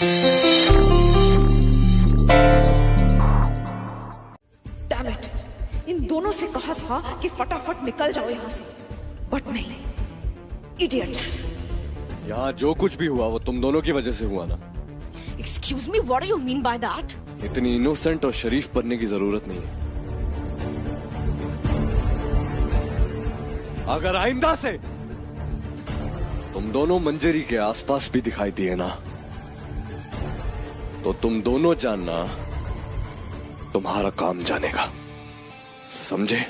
Damn it! इन दोनों से कहा था कि फटाफट निकल जाओ यहाँ से, बट नहीं, इडियट्स। यहाँ जो कुछ भी हुआ वो तुम दोनों की वजह से हुआ ना। Excuse me, what do you mean by that? इतनी इनोसेंट और शरीफ बनने की जरूरत नहीं है। अगर आइंदा से तुम दोनों मंजरी के आसपास भी दिखाई दिए ना, तो तुम दोनों जानना तुम्हारा काम जानेगा, समझे?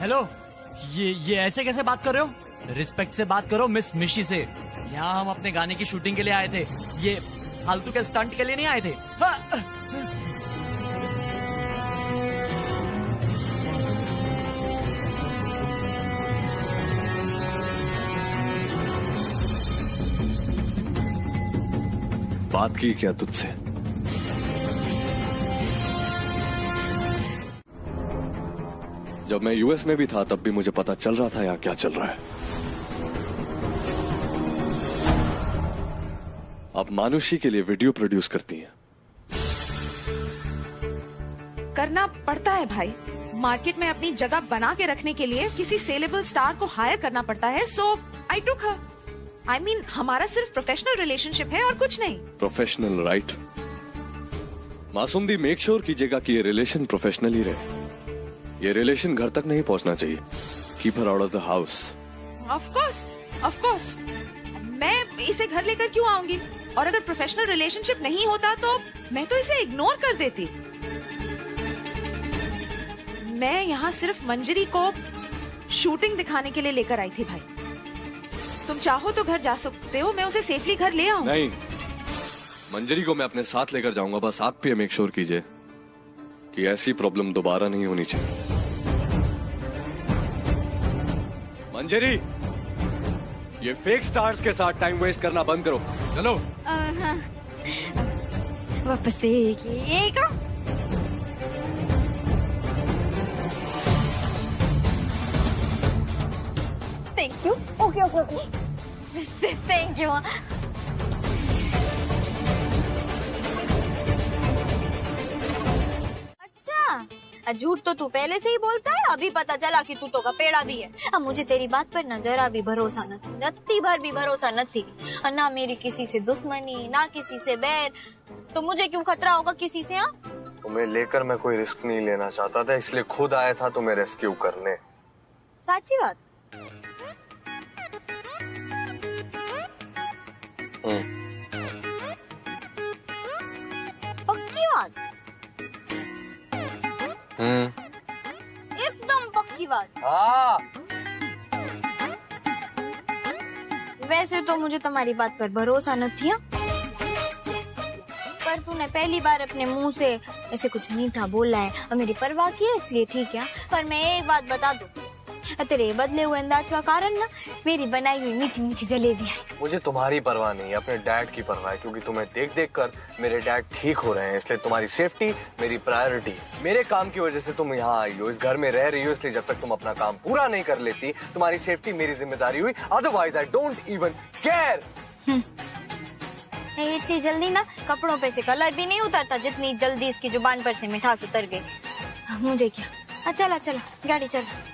हेलो, ये ऐसे कैसे बात कर रहे हो? रिस्पेक्ट से बात करो मिस मिशी से। यहाँ हम अपने गाने की शूटिंग के लिए आए थे, ये फालतू के स्टंट के लिए नहीं आए थे। बात की क्या तुझसे? जब मैं यूएस में भी था तब भी मुझे पता चल रहा था यहाँ क्या चल रहा है। आप मानुषी के लिए वीडियो प्रोड्यूस करती हैं। करना पड़ता है भाई, मार्केट में अपनी जगह बना के रखने के लिए किसी सेलेबल स्टार को हायर करना पड़ता है। सो आई टुक हर। आई मीन, हमारा सिर्फ प्रोफेशनल रिलेशनशिप है और कुछ नहीं। Professional, right? मासूम दी, मेक श्योर कीजिएगा कि ये रिलेशन प्रोफेशनल ही रहे। ये रिलेशन घर तक नहीं पहुंचना चाहिए। Keep her out of the house. Of course. मैं इसे घर लेकर क्यों आऊंगी? और अगर प्रोफेशनल रिलेशनशिप नहीं होता तो मैं तो इसे इग्नोर कर देती। मैं यहाँ सिर्फ मंजरी को शूटिंग दिखाने के लिए लेकर आई थी भाई। तुम चाहो तो घर जा सकते हो, मैं उसे सेफली घर ले आऊंगी। नहीं, मंजरी को मैं अपने साथ लेकर जाऊंगा। बस आप भी मेक श्योर कीजिए कि ऐसी प्रॉब्लम दोबारा नहीं होनी चाहिए। मंजरी, ये फेक स्टार्स के साथ टाइम वेस्ट करना बंद करो। चलो। वापस एक thank you. Okay thank you. अच्छा, झूठ तो तू पहले से ही बोलता है, अभी पता चला कि तू तो का पेड़ा भी है। अब मुझे तेरी बात पर न जरा भी भरोसा नहीं, रत्ती भर भी भरोसा नहीं। ना मेरी किसी से दुश्मनी, ना किसी से बैर, तो मुझे क्यों खतरा होगा किसी से? तुम्हें लेकर मैं कोई रिस्क नहीं लेना चाहता था, इसलिए खुद आया था तुम्हें रेस्क्यू करने। सच्ची बात? पक्की बात? एकदम पक्की बात? हाँ। वैसे तो मुझे तुम्हारी बात पर भरोसा न था, पर तूने पहली बार अपने मुंह से ऐसे कुछ मीठा बोला है और मेरी परवाह की है, इसलिए ठीक है। पर मैं एक बात बता दूं, तेरे बदले हुए अंदाज का कारण ना मेरी बनाई हुई मीठी मीठी जलेबी है। मुझे तुम्हारी परवाह नहीं है, अपने डैड की परवाह है, क्योंकि तुम्हें देख देख कर मेरे डैड ठीक हो रहे हैं, इसलिए तुम्हारी सेफ्टी मेरी प्रायोरिटी। मेरे काम की वजह से तुम यहाँ आई हो, इस घर में रह रही हो, इसलिए जब तक तुम अपना काम पूरा नहीं कर लेती तुम्हारी सेफ्टी मेरी जिम्मेदारी हुई। Otherwise I don't even care. इतनी जल्दी ना कपड़ों पे से कलर भी नहीं उतरता जितनी जल्दी इसकी जुबान पर से मिठास उतर गई। मुझे क्या, चला चला गाड़ी चला।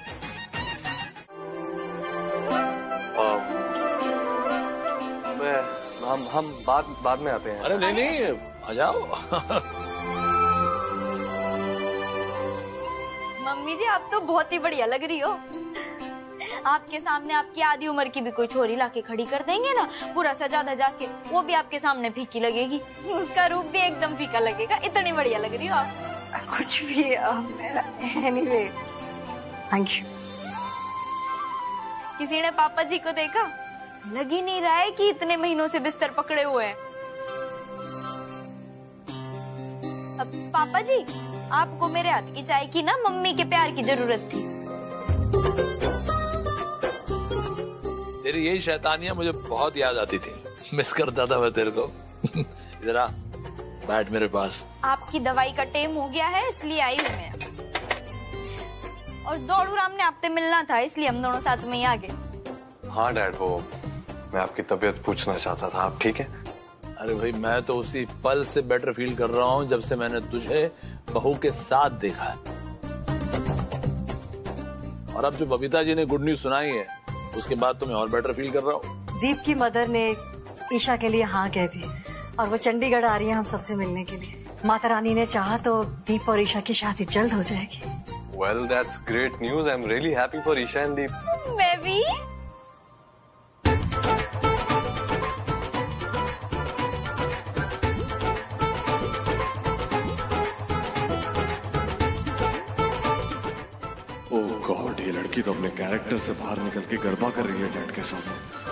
हम बाद में आते हैं। अरे नहीं, आ जाओ। मम्मी जी, आप तो बहुत ही बढ़िया लग रही हो। आपके सामने आपकी आधी उम्र की भी कोई छोरी लाके खड़ी कर देंगे ना, पूरा सजा धजा के, वो भी आपके सामने फीकी लगेगी, उसका रूप भी एकदम फीका लगेगा। इतनी बढ़िया लग रही हो आप। कुछ भी एनीवे, थैंक यू। किसी ने पापा जी को देखा? लग ही नहीं रहा है कि इतने महीनों से बिस्तर पकड़े हुए हैं। अब पापा जी, आपको मेरे हाथ की चाय की ना मम्मी के प्यार की जरूरत थी। तेरी यही शैतानियां मुझे बहुत याद आती थी, मिस करता था मैं तेरे को। जरा बैठ मेरे पास। आपकी दवाई का टाइम हो गया है, इसलिए आई हूँ मैं। और दौड़ू राम ने आपसे मिलना था, इसलिए हम दोनों साथ में ही आ गए। हाँ डैड, वो मैं आपकी तबीयत पूछना चाहता था। आप ठीक है? अरे भाई, मैं तो उसी पल से बेटर फील कर रहा हूँ जब से मैंने तुझे बहू के साथ देखा है। और अब जो बबीता जी ने गुड न्यूज सुनाई है, उसके बाद तो मैं और बेटर फील कर रहा हूँ। दीप की मदर ने ईशा के लिए हाँ कह दी और वो चंडीगढ़ आ रही है हम सबसे मिलने के लिए। माता रानी ने चाहा तो दीप और ईशा की शादी जल्द हो जाएगी। Well, that's great news. I'm really happy for Isha and Deep. मैं भी। ओह गॉड, ये लड़की तो अपने कैरेक्टर से बाहर निकल के गरबा कर रही है डैड के सामने।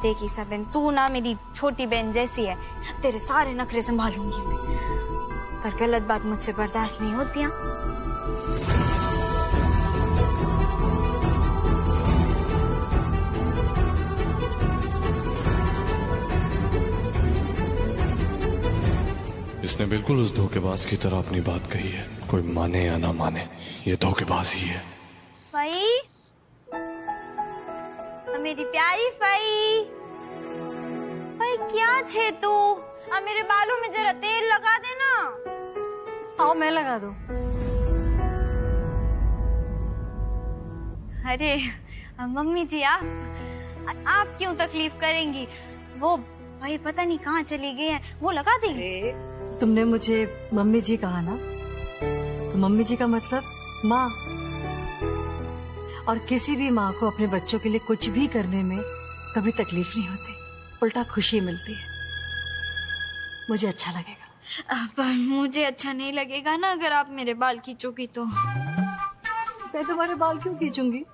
देख ईसा बहन, तू ना मेरी छोटी बहन जैसी है, तेरे सारे नखरे संभालूंगी मैं, पर गलत बात मुझसे बर्दाश्त नहीं होती। इसने बिल्कुल उस धोखेबाज की तरह अपनी बात कही है। कोई माने या ना माने, ये धोखेबाज ही है। फई, मेरी प्यारी फई, फई क्या छे तू? अब मेरे बालों में जरा तेल लगा देना। आओ मैं लगा दूं। अरे मम्मी जी, आप क्यों तकलीफ करेंगी? वो भाई पता नहीं कहाँ चली गई है, वो लगा देंगे। तुमने मुझे मम्मी जी कहा ना, तो मम्मी जी का मतलब माँ। और किसी भी माँ को अपने बच्चों के लिए कुछ भी करने में कभी तकलीफ नहीं होती, उल्टा खुशी मिलती है। मुझे अच्छा लगेगा। पर मुझे अच्छा नहीं लगेगा ना अगर आप मेरे बाल खींचोगी तो। मैं तुम्हारे बाल क्यों खींचूंगी?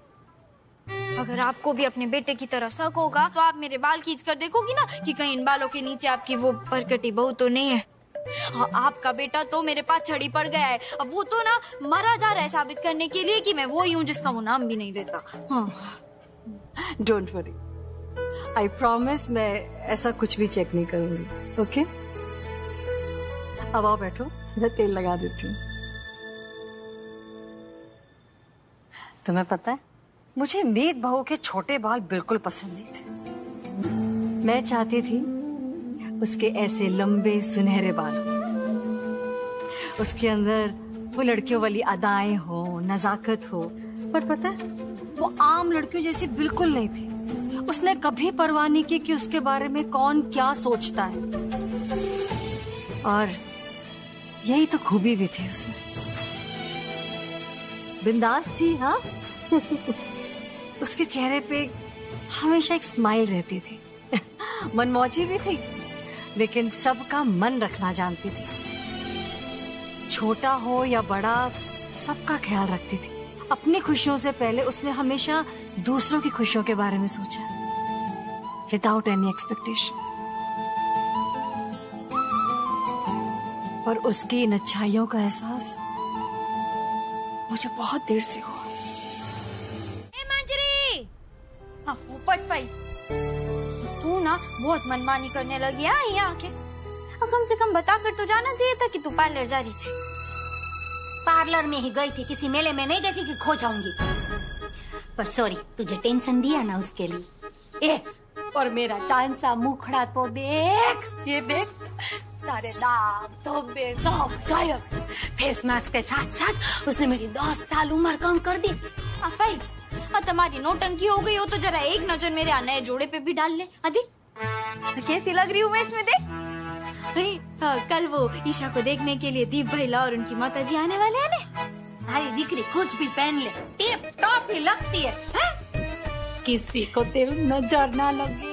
अगर आपको भी अपने बेटे की तरह शक होगा तो आप मेरे बाल खींच कर देखोगी ना कि कहीं इन बालों के नीचे आपकी वो परकटी बहू तो नहीं है। आपका बेटा तो मेरे पास छड़ी पड़ गया है, अब वो तो ना मरा जा रहा है साबित करने के लिए कि मैं वो ही हूँ जिसका वो नाम भी नहीं लेता। डोंट वरी, आई प्रॉमिस मैं ऐसा कुछ भी चेक नहीं करूंगी। ओके, अब आओ बैठो, मैं तेल लगा देती हूँ। तुम्हें पता है, मुझे मीत बहू के छोटे बाल बिल्कुल पसंद नहीं थे। मैं चाहती थी उसके ऐसे लंबे सुनहरे बाल हो, उसके अंदर वो लड़कियों वाली अदाएं हो, नजाकत हो। पर पता है, वो आम लड़कियों जैसी बिल्कुल नहीं थी। उसने कभी परवाह नहीं की कि उसके बारे में कौन क्या सोचता है, और यही तो खूबी भी थी उसमें। बिंदास थी। हाँ उसके चेहरे पे हमेशा एक स्माइल रहती थी। मनमौजी भी थी, लेकिन सबका मन रखना जानती थी। छोटा हो या बड़ा, सबका ख्याल रखती थी। अपनी खुशियों से पहले उसने हमेशा दूसरों की खुशियों के बारे में सोचा, विदाउट एनी एक्सपेक्टेशन। और उसकी इन अच्छाइयों का एहसास मुझे बहुत देर से हुआ। मंजरी, हाँ उपट पाई, तू ना बहुत मनमानी करने लगी है यहाँ आके। अब कम से कम बता कर तो जाना चाहिए था कि तू पार्लर जा रही थी। पार्लर में ही गई थी, किसी मेले में नहीं गई थी कि खो जाऊंगी। पर सॉरी, तुझे टेंशन दिया ना उसके लिए। ए, और मेरा चांद सा मुखड़ा तो देख, ये देख, सारे दाग धब्बे सब गायब। फेस मास्क के साथ साथ उसने मेरी 10 साल उम्र कम कर दी। अफाई, तुम्हारी नौटंकी हो गई हो तो जरा एक नजर मेरे नए जोड़े पे भी डाल ले। अदी कैसी लग रही हूँ मैं इसमें, देख। कल वो ईशा को देखने के लिए दीप भैया और उनकी माता जी आने वाले हैं ना। भाई दिकरी कुछ भी पहन ले, टिप टॉप ही लगती है, किसी को दिल नजर ना लगे।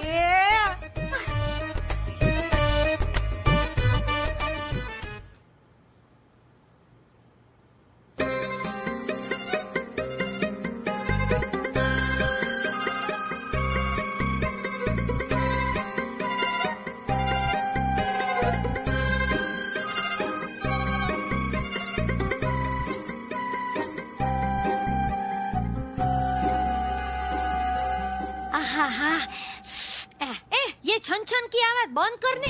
आहा ये छन छन की आवाज बंद करने।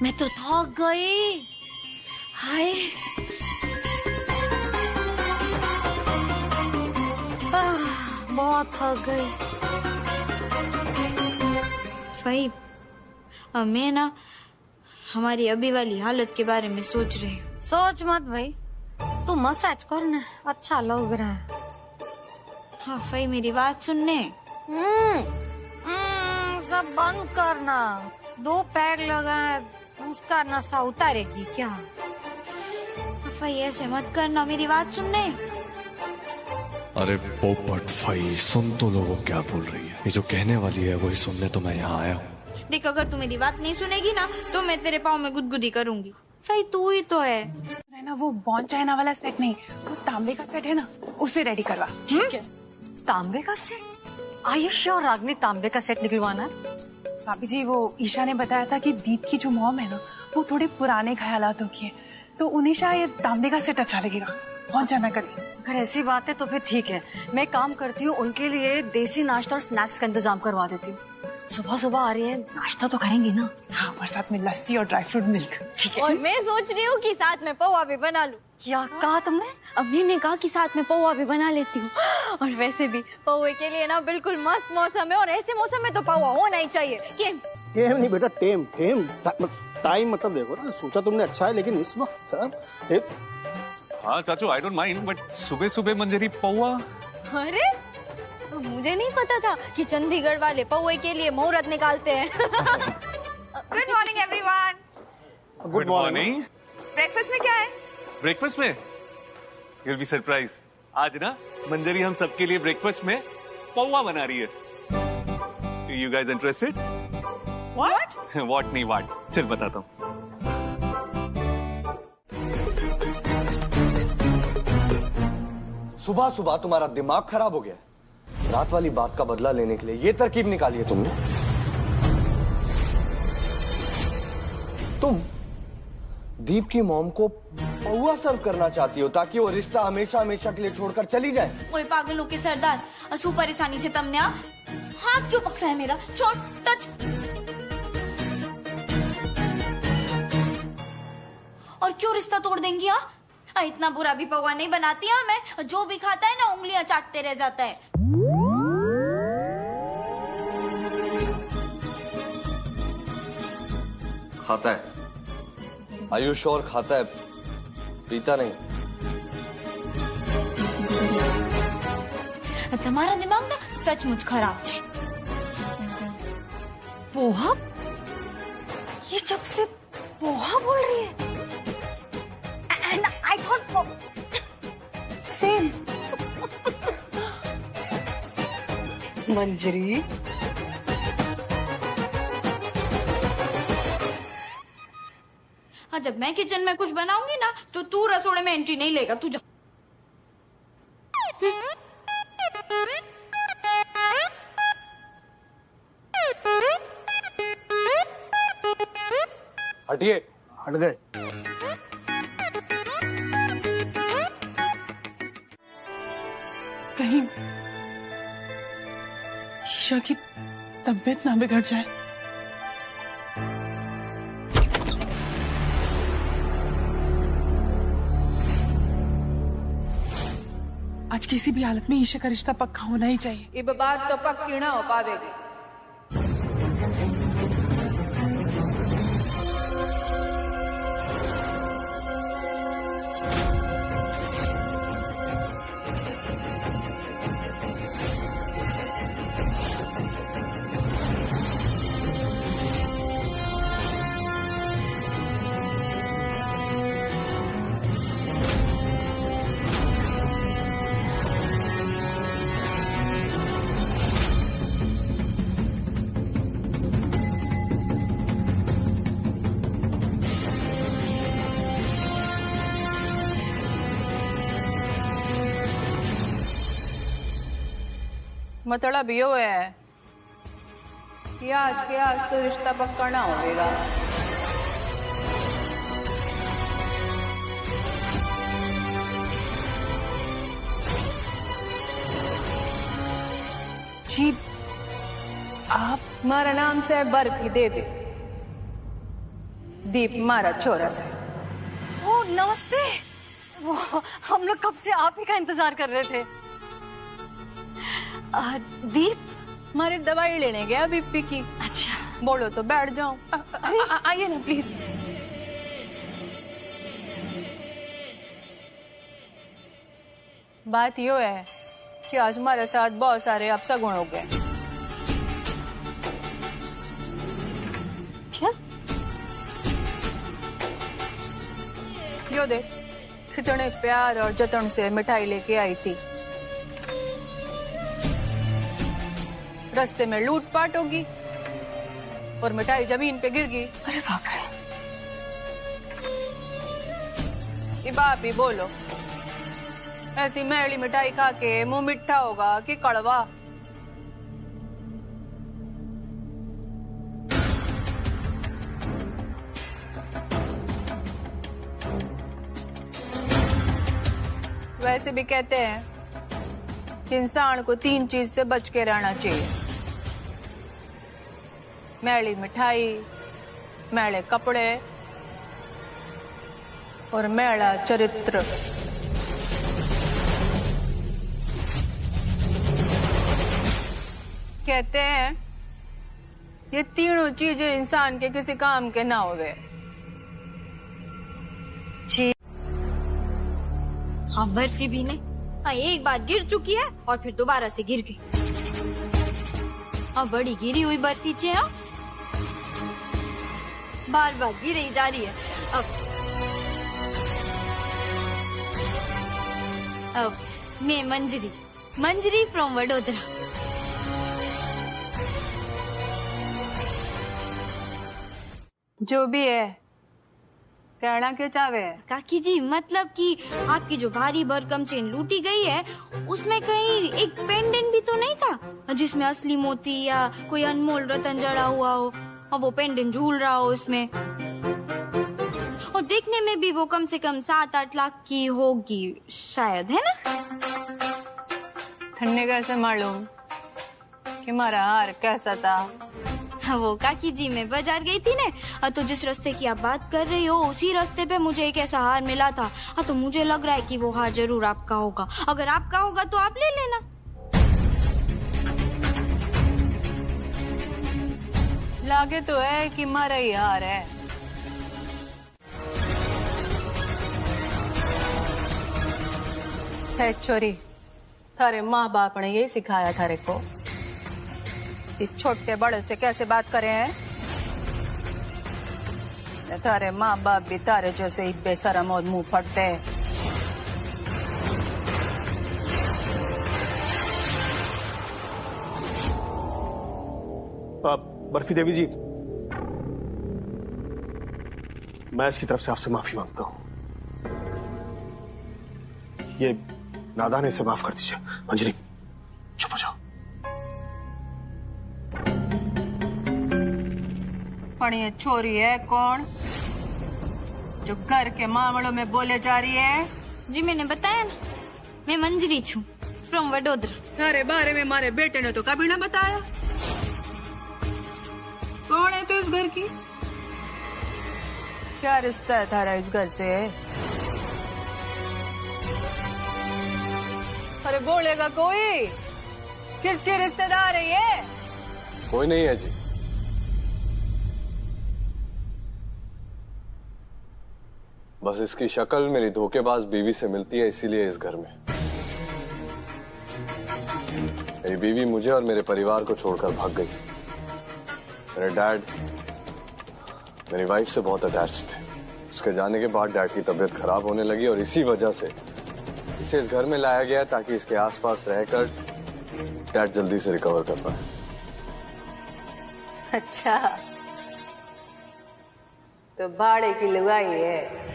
मैं तो थक गई। हाय बहुत थक गई। भाई मैं ना हमारी अभी वाली हालत के बारे में सोच रही हूँ। सोच मत भाई, तू मसाज करना, अच्छा लग रहा है। हाँ भाई मेरी बात सुनने। सब बंद करना। 2 पैक लगाए, उसका नशा उतारेगी क्या? भाई ऐसे मत करना, मेरी बात सुनने। अरे पोपट भाई सुन तो लो वो क्या बोल रही है। ये जो कहने वाली है वही सुनने तो मैं यहाँ आया हूँ। देख अगर तू मेरी बात नहीं सुनेगी ना तो मैं तेरे पाँव में गुदगुदी करूंगी। भाई तू ही तो है ना, वो बॉन चाइना वाला सेट नहीं, वो तांबे का सेट है ना, उसे रेडी करवा। ठीक है, तांबे का सेट? आर यू श्योर रागनी तांबे का सेट निकलवाना है? भाभी जी वो ईशा ने बताया था कि दीप की जो मॉम है ना वो थोड़े पुराने ख्यालातों की है, तो उन्हें शायद तांबे का सेट अच्छा लगेगा। कौन जाना करिए। अगर ऐसी बात है तो फिर ठीक है, मैं काम करती हूँ, उनके लिए देसी नाश्ता और स्नैक्स का इंतजाम करवा देती हूँ। सुबह सुबह आ रही है, नाश्ता तो करेंगे ना। हाँ, और साथ में लस्सी और ड्राई फ्रूट मिल्क। ठीक है। और मैं सोच रही हूँ कि साथ में पोहा भी बना लूं। क्या कहा तुमने? अभी ने कहा कि साथ में पोहा भी बना लेती हूँ। और वैसे भी पोहे के लिए ना बिल्कुल मस्त मौसम है, और ऐसे मौसम में तो पोहा होना ही चाहिए। टेम नहीं बेटा, टेम टेम टाइम मतलब देखो ना, सोचा तुमने अच्छा है, लेकिन इस वक्त हाँ चाचू आई डोंट माइंड, बट सुबह सुबह मंजरी पोहा। अरे मुझे नहीं पता था कि चंडीगढ़ वाले पोहे के लिए मुहूर्त निकालते हैं। Good morning everyone. Good morning. Breakfast में क्या है? ब्रेकफास्ट में you'll be surprised। आज ना मंजरी हम सबके लिए ब्रेकफास्ट में पोहा बना रही है। You guys interested? What? What नहीं what, चल बताता हूँ। सुबह सुबह तुम्हारा दिमाग खराब हो गया। रात वाली बात का बदला लेने के लिए ये तरकीब निकाली है तुमने। तुम दीप की मॉम को पोहा सर्व करना चाहती हो ताकि वो रिश्ता हमेशा हमेशा के लिए छोड़कर चली जाए। ओए पागलों के सरदार, असू परेशानी से तमने हाथ क्यों पकड़ा है मेरा? छोड़, टच। और क्यों रिश्ता तोड़ देंगी? इतना बुरा भी पोहा नहीं बनाती मैं, जो भी खाता है ना उंगलियां चाटते रह जाता है। खाता है? आयु श्योर खाता है, पीता नहीं। तुम्हारा दिमाग ना सचमुच खराब है। पोहा? ये जब से पोहा बोल रही है। And I thought same. Manjari हाँ, जब मैं किचन में कुछ बनाऊंगी ना तो तू रसोड़े में एंट्री नहीं लेगा। तू जा। हटिए। हट गए। कहीं ईशा की तबीयत ना बिगड़ जाए। आज किसी भी हालत में ईशा का रिश्ता पक्का होना ही चाहिए। ये बात तो पक्की ना हो पावेगी। मतलब यो है कि आज के आज तो रिश्ता पक्का ना होगा। जी आप मारा नाम से बर्फी देवी, दीप मारा चौरस है। ओ नमस्ते। वो हम लोग कब से आप ही का इंतजार कर रहे थे। दीप मारी दवाई लेने गया बीपी की। अच्छा बोलो तो बैठ जाऊं। आइए ना प्लीज। बात यो है कि आज हमारे साथ बहुत सारे अपशगुन हो गए। क्या? यो देख, कितने प्यार और जतन से मिठाई लेके आई थी। रास्ते में लूटपाट होगी और मिठाई जमीन पे गिर गई। अरे बाप रे। ये बाप ही बोलो, ऐसी मैली मिठाई खा के मुंह मिठा होगा कि कड़वा? वैसे भी कहते हैं कि इंसान को 3 चीज से बच के रहना चाहिए: मैली मिठाई, मैले कपड़े और मैला चरित्र। कहते हैं ये तीनों चीजें इंसान के किसी काम के ना होवे। हाँ बर्फी भी नहीं। हाँ एक बार गिर चुकी है और फिर दोबारा से गिर गई। हाँ बड़ी गिरी हुई बर्फी चे। हाँ बार बार गिर ही जा रही है। अब मैं मंजरी फ्रॉम वडोदरा। जो भी है, कहना क्यों चाहे? काकी जी मतलब कि आपकी जो भारी भरकम चेन लूटी गई है उसमें कहीं एक पेंडेंट भी तो नहीं था जिसमें असली मोती या कोई अनमोल रतन जड़ा हुआ हो और वो पेंडेंट झूल रहा हो उसमें। और देखने में भी वो कम से कम 7-8 लाख की होगी शायद, है ना? थन्ने कैसे मालूम कि हमारा हार कैसा था? वो काकी जी मैं बाजार गई थी ना, तो जिस रास्ते की आप बात कर रही हो उसी रास्ते पे मुझे एक ऐसा हार मिला था। तो मुझे लग रहा है कि वो हार जरूर आपका होगा। अगर आपका होगा तो आप ले लेना। लागे तो है कि हमारा ही हार है। चोरी, थारे माँ बाप ने यही सिखाया थारे को कि छोटे बड़े से कैसे बात करें हैं। थारे माँ बाप भी तारे जैसे ही बेशरम और मुंह फटते हैं। बर्फी देवी जी, मैं इसकी तरफ से आपसे माफी मांगता हूं। ये नादान है, इसे माफ कर दीजिए। मंजरी चुप हो जाओ। पर ये चोरी है कौन जो घर के मामलों में बोले जा रही है? जी मैंने बताया ना, मैं मंजरी छू फ्रॉम वडोदरा। थारे बारे में हमारे बेटे ने तो कभी ना बताया। कौन है तू इस घर की? क्या रिश्ता है थारा इस घर से? अरे बोलेगा कोई? किसके रिश्तेदार है ये? कोई नहीं है जी। बस इसकी शक्ल मेरी धोखेबाज बीवी से मिलती है, इसीलिए इस घर में। मेरी बीवी मुझे और मेरे परिवार को छोड़कर भाग गई। मेरे डैड मेरी वाइफ से बहुत अटैच थे। उसके जाने के बाद डैड की तबीयत खराब होने लगी और इसी वजह से इसे इस घर में लाया गया ताकि इसके आसपास रहकर डैड जल्दी से रिकवर कर पाए। अच्छा, तो भाड़े की लुगाई है।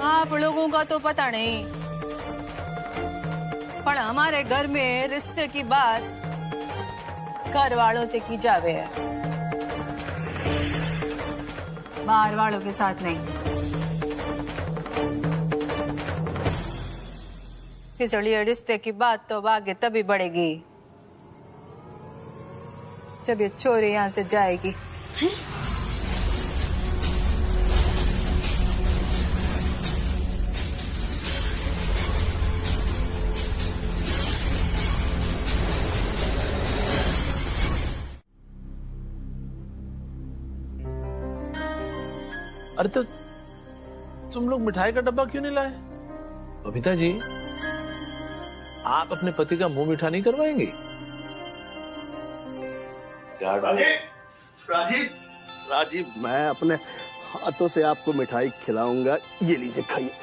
आप लोगों का तो पता नहीं, पर हमारे घर में रिश्ते की बात घर वालों से की जावे है, बाहर वालों के साथ नहीं। इसलिए रिश्ते की बात तो आगे तभी बढ़ेगी जब ये चोरी यहाँ से जाएगी। जी अरे तो तुम लोग मिठाई का डब्बा क्यों नहीं लाए? बबीता जी, आप अपने पति का मुंह मीठा नहीं करवाएंगे? राजीव, राजीव, मैं अपने हाथों से आपको मिठाई खिलाऊंगा। ये लीजिए, खाइए।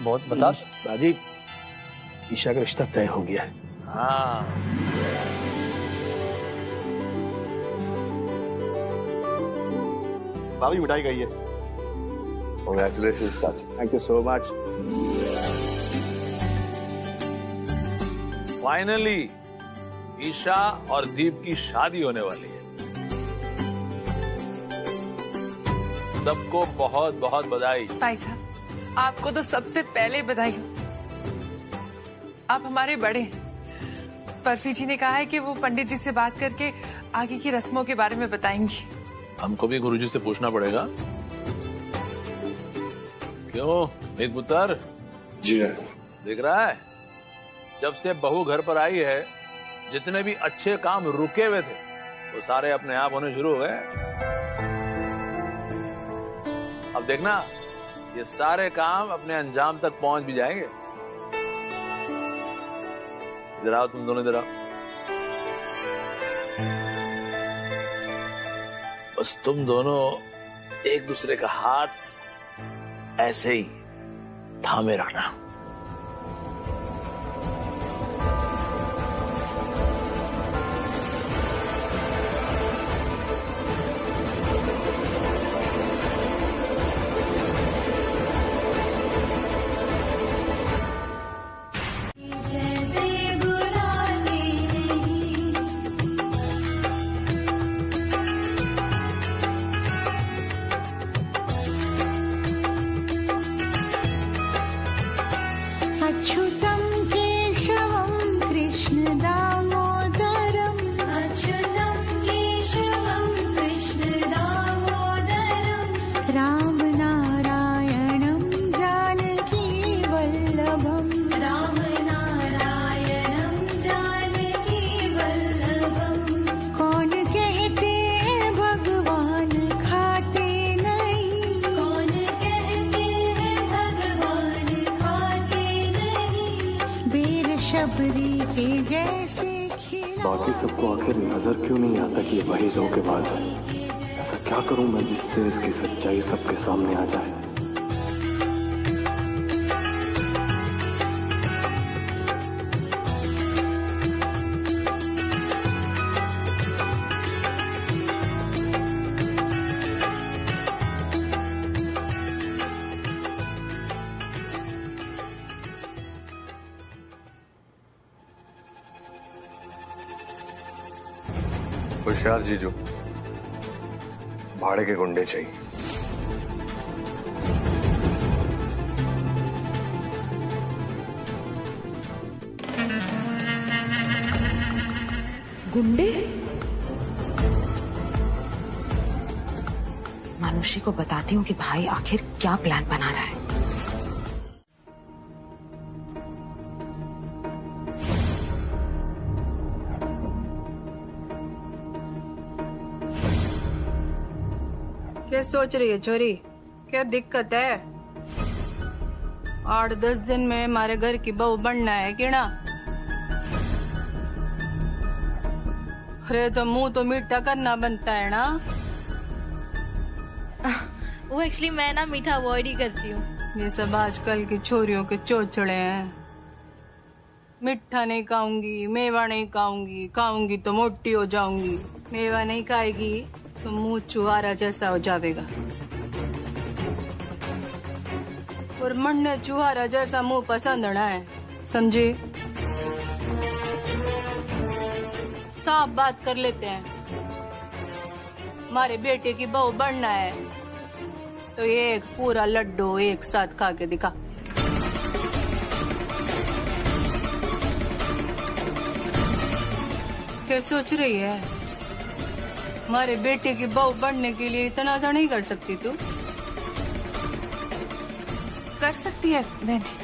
बहुत बता। राजीव, ईशा का रिश्ता तय हो गया है। हाँ, भाभी मिठाई खाइए। Congratulations, Sach. Thank you so much. Finally Isha और दीप की शादी होने वाली है। सबको बहुत बहुत बधाई। भाई साहब, आपको तो सबसे पहले बधाई हो। आप हमारे बड़े हैं। बर्फी जी ने कहा है कि वो पंडित जी से बात करके आगे की रस्मों के बारे में बताएंगी। हमको भी गुरुजी से पूछना पड़ेगा। क्यों मीत पुत्र? जी देख रहा है, जब से बहू घर पर आई है, जितने भी अच्छे काम रुके हुए थे वो सारे अपने आप होने शुरू हो गए। अब देखना, ये सारे काम अपने अंजाम तक पहुंच भी जाएंगे। इधर आओ, तुम दोनों इधर आओ। बस तुम दोनों एक दूसरे का हाथ ऐसे ही थामे रखना। अच्युतं केशवं कृष्ण दामोदरम्, अच्युतं केशवं कृष्ण दामोदरम्, राम नारायणं जानकी वल्लभम्, राम नारायणं जानकी वल्लभम्। कौन कहते हैं भगवान खाते नहीं, कौन कहते हैं भगवान खाते नहीं, बेर शबरी के जैसे खिला। बाकी सबको आखिर नजर क्यों नहीं आता कि ये वही धोखेबाज है? ऐसा क्या करूं मैं जिससे इसकी सच्चाई सबके सामने आ जाए? होशियार जीजू, भाड़े के गुंडे चाहिए। गुंडे? मानुषी को बताती हूँ कि भाई आखिर क्या प्लान बना रहा है। क्या सोच रही है छोरी? क्या दिक्कत है? 8-10 दिन में हमारे घर की बहू बनना है कि ना? अरे तो मुंह तो मीठा करना बनता है ना। वो एक्चुअली मैं ना मीठा अवॉइड ही करती हूँ। ये सब आजकल की छोरियों के चोचड़े हैं। मीठा नहीं खाऊंगी, मेवा नहीं खाऊंगी, खाऊंगी तो मोटी हो जाऊंगी। मेवा नहीं खाएगी तो मुंह चुहारा जैसा हो जाएगा। और मन ने चुहारा जैसा मुंह पसंद ना है, समझी? साफ बात कर लेते हैं। हमारे बेटे की बहू बनना है तो ये एक पूरा लड्डू एक साथ खा के दिखा। क्या सोच रही है? हमारे बेटे की बहू बनने के लिए इतना सा नहीं कर सकती तू? कर सकती है बहन जी,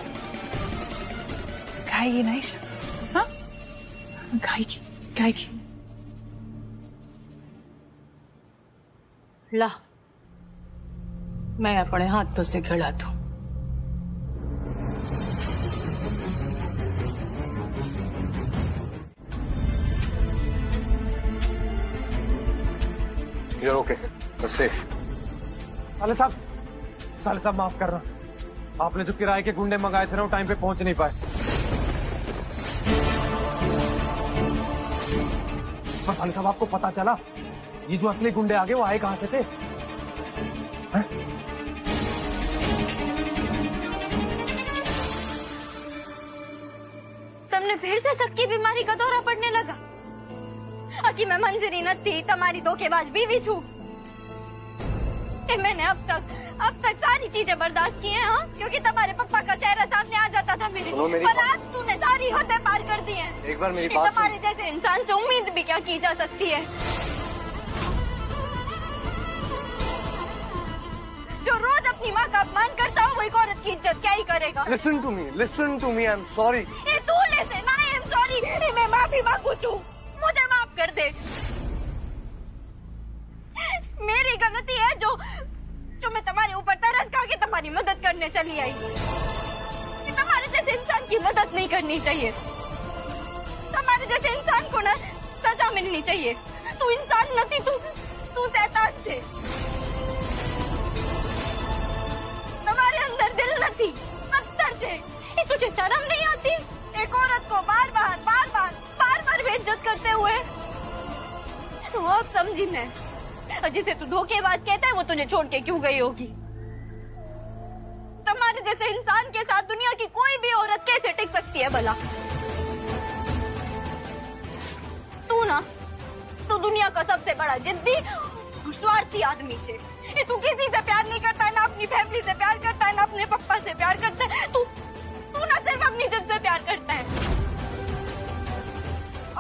खाएगी ना ईशा? हाँ खाएगी खाएगी। ला मैं अपने हाथों से खिला दूं। You're okay. You're safe. साले साहब माफ करना, आपने जो किराए के गुंडे मंगाए थे ना वो टाइम पे पहुंच नहीं पाए। पर साले साहब आपको पता चला ये जो असली गुंडे आगे वो आए कहां से थे? हैं? તમને फिर से सबकी बीमारी का दौरा पड़ने लगा कि मैं मंजरी न थी, तुम्हारी धोखेबाज बीवी छू। मैंने अब तक सारी चीजें बर्दाश्त की हैं, हाँ? क्योंकि तुम्हारे पप्पा का चेहरा सामने आ जाता था मेरे, पर आज तूने सारी हदें पार कर दी हैं। एक बार मेरी बात तुम्हारे जैसे इंसान से उम्मीद भी क्या की जा सकती है? जो रोज अपनी माँ का अपमान करता हो वो एक औरत की इज्जत क्या ही करेगा? Listen to me, I'm sorry. तू listen, I am sorry, मैं माफी मांगू तू, मुझे माफ कर दे। मेरी गलती है जो मैं तुम्हारे ऊपर तरस खा के तुम्हारी मदद करने चली आई। तुम्हारे जैसे इंसान की मदद नहीं करनी चाहिए, तुम्हारे जैसे इंसान को ना सजा मिलनी चाहिए। तू इंसान नहीं, तू शैतान छे। तुम्हारे अंदर दिल नहीं, पत्थर छे। तुझे शर्म नहीं आती एक औरत को बार बार बेइज्जत करते हुए? तू अब समझी मैं, जिसे तू धोखेबाज कहता है वो तुझे छोड़ के क्यों गई होगी? तुम्हारे जैसे इंसान के साथ दुनिया की कोई भी औरत कैसे टिक सकती है भला? तू दुनिया का सबसे बड़ा जिद्दी और स्वार्थी आदमी छे। तू किसी से प्यार नहीं करता है, ना अपनी फैमिली से प्यार करता है, ना अपने पप्पा से प्यार करता है। तू ना सिर्फ अपनी जिद से प्यार करता है,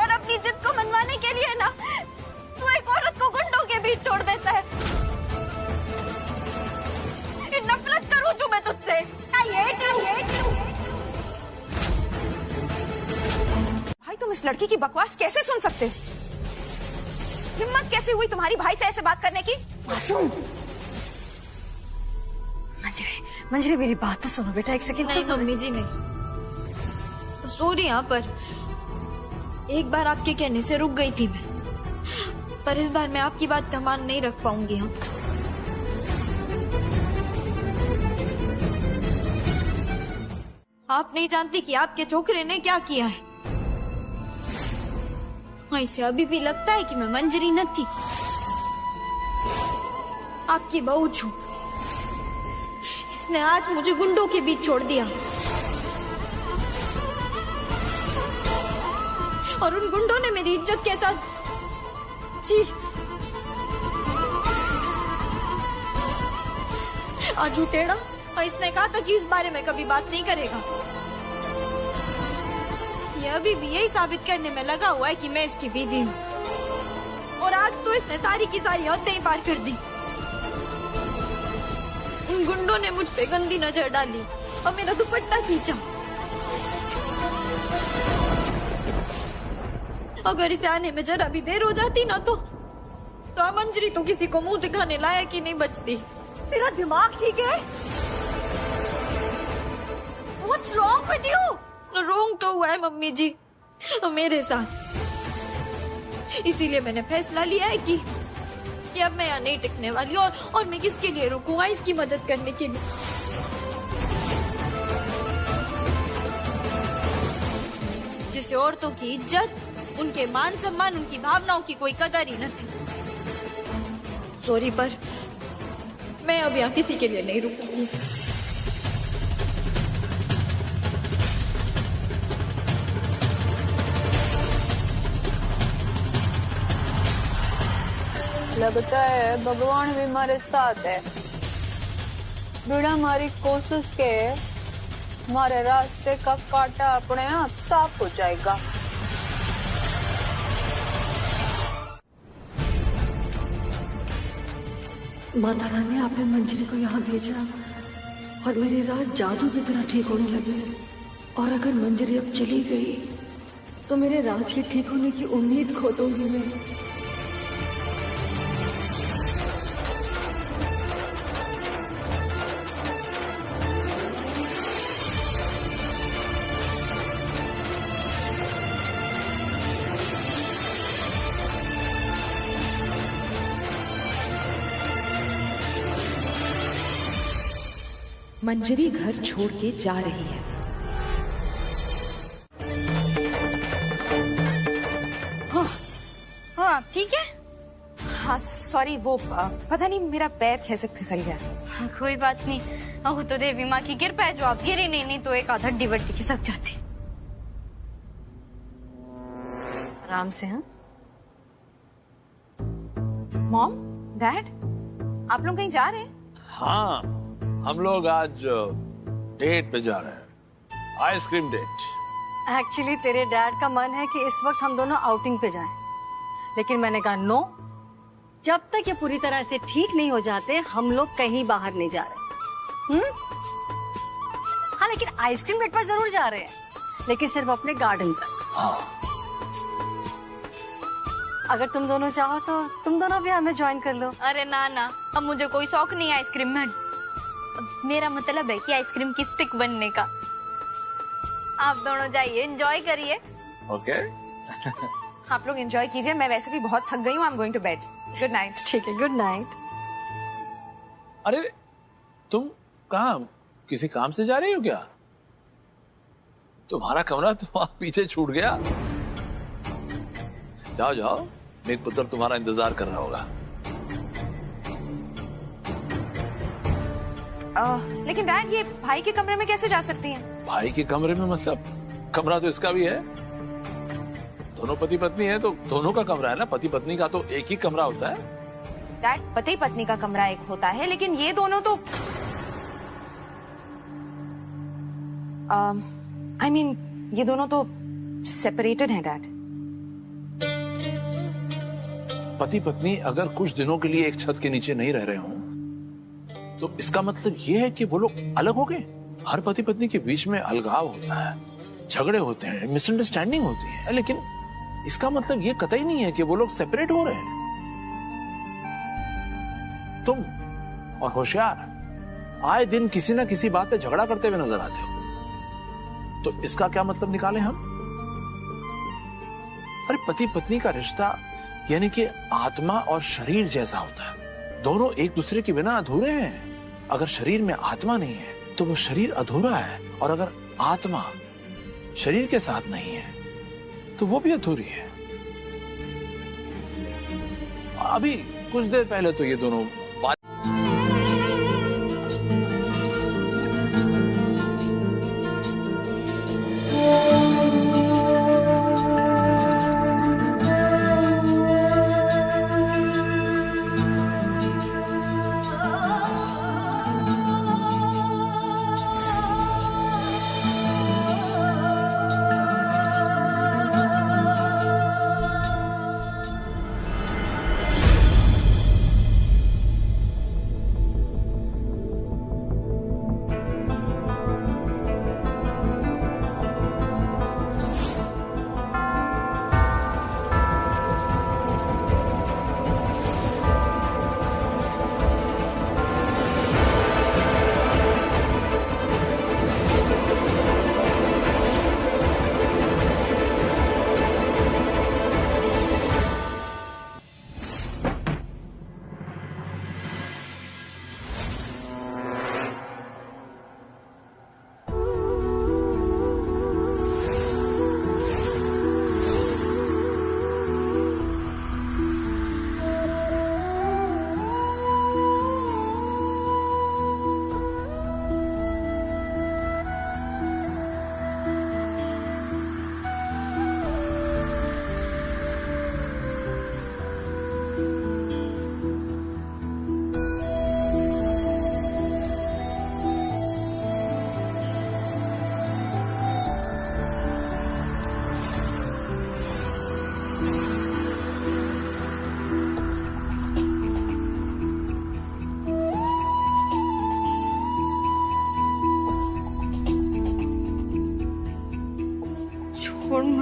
और अपनी जिद को मनवाने के लिए ना तू एक औरत को गुंडों के बीच छोड़ देता है। नफरत करूं जो मैं तुझसे। भाई तुम इस लड़की की बकवास कैसे सुन सकते? हिम्मत कैसे हुई तुम्हारी भाई से ऐसे बात करने की? मासूम, मंजरी मेरी बात तो सुनो बेटा, एक सेकंड। नहीं मम्मी जी नहीं, सॉरी। यहाँ पर एक बार आपके कहने से रुक गई थी मैं, पर इस बार मैं आपकी बात का मान नहीं रख पाऊंगी। हाँ आप नहीं जानती कि आपके छोकरे ने क्या किया है। ऐसे अभी भी लगता है कि मैं मंजरी न थी, आपकी बहू छू। इसने आज मुझे गुंडों के बीच छोड़ दिया, और उन गुंडों ने मेरी इज्जत के साथ जी आजू टेढ़ा, और इसने कहा था कि इस बारे में कभी बात नहीं करेगा। ये अभी भी यही साबित करने में लगा हुआ है कि मैं इसकी बीवी हूँ, और आज तो इसने सारी की सारी हदें ही पार कर दी। उन गुंडों ने मुझ पे गंदी नजर डाली और मेरा दुपट्टा खींचा। अगर इसे आने में जरा भी देर हो जाती ना तो मंजरी तो किसी को मुंह दिखाने लायक ही नहीं बचती। तेरा दिमाग ठीक है? What's wrong with you? रोंग तो हुआ है मम्मी जी मेरे साथ, इसीलिए मैंने फैसला लिया है कि अब मैं यहाँ नहीं टिकने वाली, और मैं किसके लिए रुकूंगा इसकी मदद करने के लिए। जिसे औरतों की इज्जत, उनके मान सम्मान, उनकी भावनाओं की कोई कदर ही न थी। सॉरी, पर मैं अब यहाँ किसी के लिए नहीं रुकूंगी। लगता है भगवान भी हमारे साथ है। बिना हमारी कोशिश के हमारे रास्ते का कांटा अपने आप साफ हो जाएगा। माता रानी, आपने मंजरी को यहाँ भेजा और मेरी रात जादू की तरह ठीक होने लगी। और अगर मंजरी अब चली गई तो मेरे राज के ठीक होने की उम्मीद खो दूंगी मैं। मंजरी घर छोड़ के जा रही है। हाँ ठीक है। हाँ सॉरी, वो पता नहीं मेरा पैर कैसे फिसल गया। कोई बात नहीं, वो तो देवी माँ की कृपा है जो आप गिरे नहीं तो एक आधा हड्डी वड्डी खिसक जाती। आराम से। हाँ मॉम, डैड, आप लोग कहीं जा रहे हैं? हाँ, हम लोग आज डेट पे जा रहे हैं, आइसक्रीम डेट। एक्चुअली तेरे डैड का मन है कि इस वक्त हम दोनों आउटिंग पे जाएं, लेकिन मैंने कहा नो, जब तक ये पूरी तरह से ठीक नहीं हो जाते हम लोग कहीं बाहर नहीं जा रहे। हाँ लेकिन आइसक्रीम डेट पर जरूर जा रहे हैं, लेकिन सिर्फ अपने गार्डन तक। हाँ। अगर तुम दोनों चाहो तो तुम दोनों भी हमें ज्वाइन कर लो। अरे ना ना, अब मुझे कोई शौक नहीं है आइसक्रीम में। मेरा मतलब है कि आइसक्रीम की स्टिक बनने का। आप दोनों जाइए, एंजॉय करिए। ओके। आप लोग एंजॉय कीजिए, मैं वैसे भी बहुत थक गई हूँ। I am going to bed. Good night. ठीक है, गुड नाइट। अरे तुम कहाँ, किसी काम से जा रही हो क्या? तुम्हारा कमरा तो वहां पीछे छूट गया। जाओ जाओ, मेघ पुत्र तुम्हारा इंतजार कर रहा होगा। लेकिन डैड, ये भाई के कमरे में कैसे जा सकती हैं? भाई के कमरे में मतलब कमरा तो इसका भी है। दोनों पति पत्नी है तो दोनों का कमरा है ना। पति पत्नी का तो एक ही कमरा होता है। डैड, पति पत्नी का कमरा एक होता है, लेकिन ये दोनों तो आई मीन ये दोनों तो सेपरेटेड हैं डैड। पति पत्नी अगर कुछ दिनों के लिए एक छत के नीचे नहीं रह रहे हों तो इसका मतलब ये है कि वो लोग अलग हो गए। हर पति पत्नी के बीच में अलगाव होता है, झगड़े होते हैं, मिसअंडरस्टैंडिंग होती है, लेकिन इसका मतलब ये कतई नहीं है कि वो लोग सेपरेट हो रहे हैं। तुम और होशियार आए दिन किसी ना किसी बात पे झगड़ा करते हुए नजर आते हो, तो इसका क्या मतलब निकालें हम? अरे पति पत्नी का रिश्ता यानी कि आत्मा और शरीर जैसा होता है। दोनों एक दूसरे के बिना अधूरे हैं। अगर शरीर में आत्मा नहीं है तो वो शरीर अधूरा है, और अगर आत्मा शरीर के साथ नहीं है तो वो भी अधूरी है। अभी कुछ देर पहले तो ये दोनों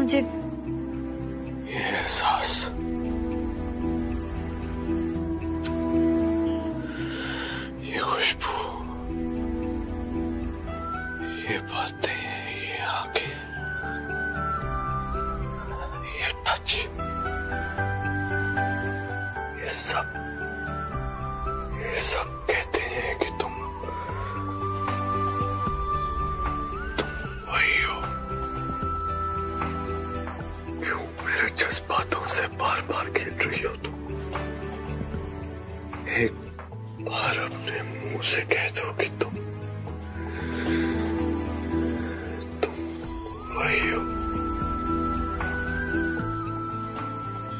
मुझे ये एहसास, ये खुशबू, ये बातें, ये आंखें, ये टच, ये सब कहते हैं कि तुम वही हो। क्यों मेरे जज्बातों से बार बार खेल रही हो तुम? एक बार अपने मुंह से कह दो कि तुम वही हो।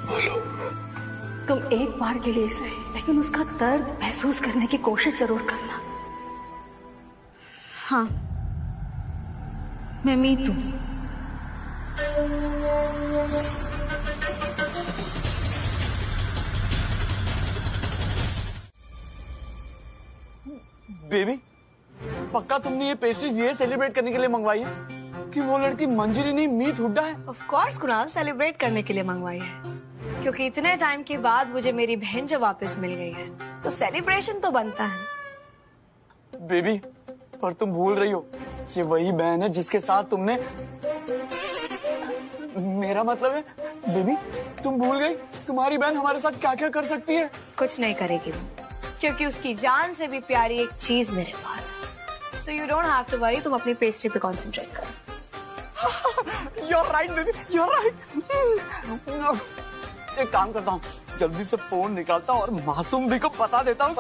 बोलो। तुम एक बार के लिए सही, लेकिन उसका दर्द महसूस करने की कोशिश जरूर करना। हाँ, मैं मीत हूं। बेबी, पक्का तुमने ये पेस्ट्रीज ये सेलिब्रेट करने के लिए मंगवाई है कि वो लड़की मंजरी नहीं मीत हुड्डा है? ऑफ कोर्स कुणाल, सेलिब्रेट करने के लिए मंगवाई है, क्योंकि इतने टाइम के बाद मुझे मेरी बहन जो वापस मिल गई है, तो सेलिब्रेशन तो बनता है। बेबी, पर तुम भूल रही हो, ये वही बहन है जिसके साथ तुमने, मेरा मतलब है बेबी, तुम भूल गई तुम्हारी बहन हमारे साथ क्या क्या कर सकती है? कुछ नहीं करेगी वो, क्योंकि उसकी जान से भी प्यारी एक चीज मेरे पास है। So you don't have to worry, तुम अपनी पेस्ट्री पे कॉन्सेंट्रेट करो। You're right, baby, you're right. एक काम करता हूँ, जल्दी से फोन निकालता हूँ और मासूम भी को बता देता हूँ।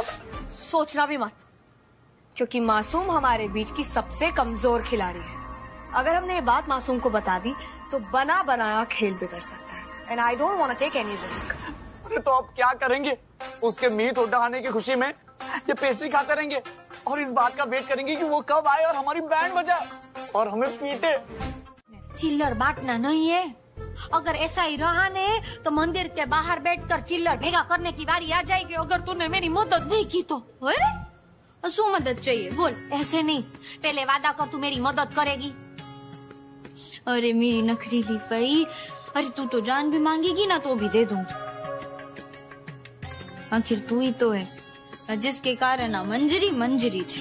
सोचना भी मत, क्योंकि मासूम हमारे बीच की सबसे कमजोर खिलाड़ी है। अगर हमने ये बात मासूम को बता दी, तो बना बनाया खेल बिगड़ सकता है। And I don't want to take any risk. अरे तो अब क्या करेंगे? उसके मीत हुड्डा आने की खुशी में ये पेस्ट्री खाते रहेंगे और इस बात का वेट करेंगे कि वो कब आए और हमारी बैंड बजाए और हमें पीटे। चिल्लर बांटना नहीं है। अगर ऐसा ही रहा ने तो मंदिर के बाहर बैठकर चिल्लर भेगा करने की बारी आ जाएगी अगर तूने मेरी मदद नहीं की तो। अरे शू मदद चाहिए बोल। ऐसे नहीं, पहले वादा कर तू मेरी मदद करेगी। अरे मेरी नखरीली भाई, अरे तू तो जान भी मांगेगी ना तो भी दे दूंगी। आखिर तू ही तो है जिसके कारण आ मंजरी मंजरी छे।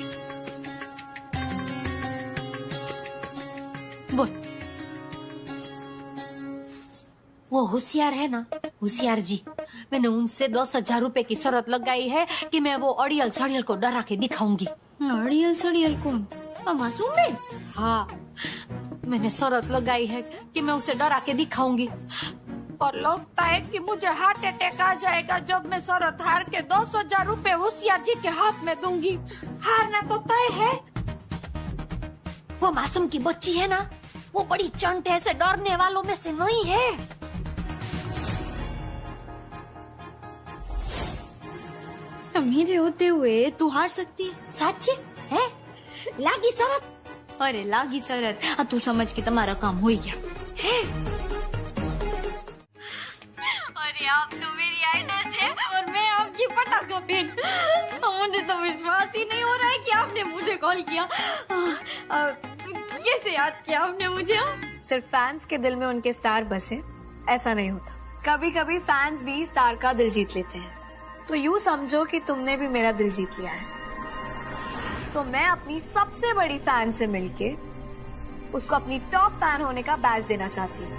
बोल। वो होशियार है ना, होशियार जी। मैंने उनसे 10,000 रुपए की शर्त लगाई है कि मैं वो अड़ियल सड़ियल को डरा के दिखाऊंगी। अड़ियल सड़ियल कौन? मासूम बेन? हाँ, मैंने शर्त लगाई है कि मैं उसे डरा के दिखाऊंगी। और लगता है कि मुझे हार्ट अटैक आ जाएगा जब मैं शर्त हार के 10,000 रुपए होशियार जी के हाथ में दूंगी। हारना तो तय है। वो मासूम की बच्ची है ना, वो बड़ी चंट है, से डरने वालों में से नहीं है। मेरे होते हुए तू हार सकती है? सच है? लागी शरत? अरे लागी शरत, तू समझ के तुम्हारा काम हो गया है। अरे आप तो मेरी आइडल है और मैं आपकी पटाखा फैन। मुझे तो विश्वास ही नहीं हो रहा है कि आपने मुझे कॉल किया। कैसे याद किया आपने मुझे? सिर्फ फैंस के दिल में उनके स्टार बसे, ऐसा नहीं होता। कभी कभी फैंस भी स्टार का दिल जीत लेते हैं। तो यूँ समझो कि तुमने भी मेरा दिल जीत लिया है। तो मैं अपनी सबसे बड़ी फैन से मिलके उसको अपनी टॉप फैन होने का बैज देना चाहती हूँ।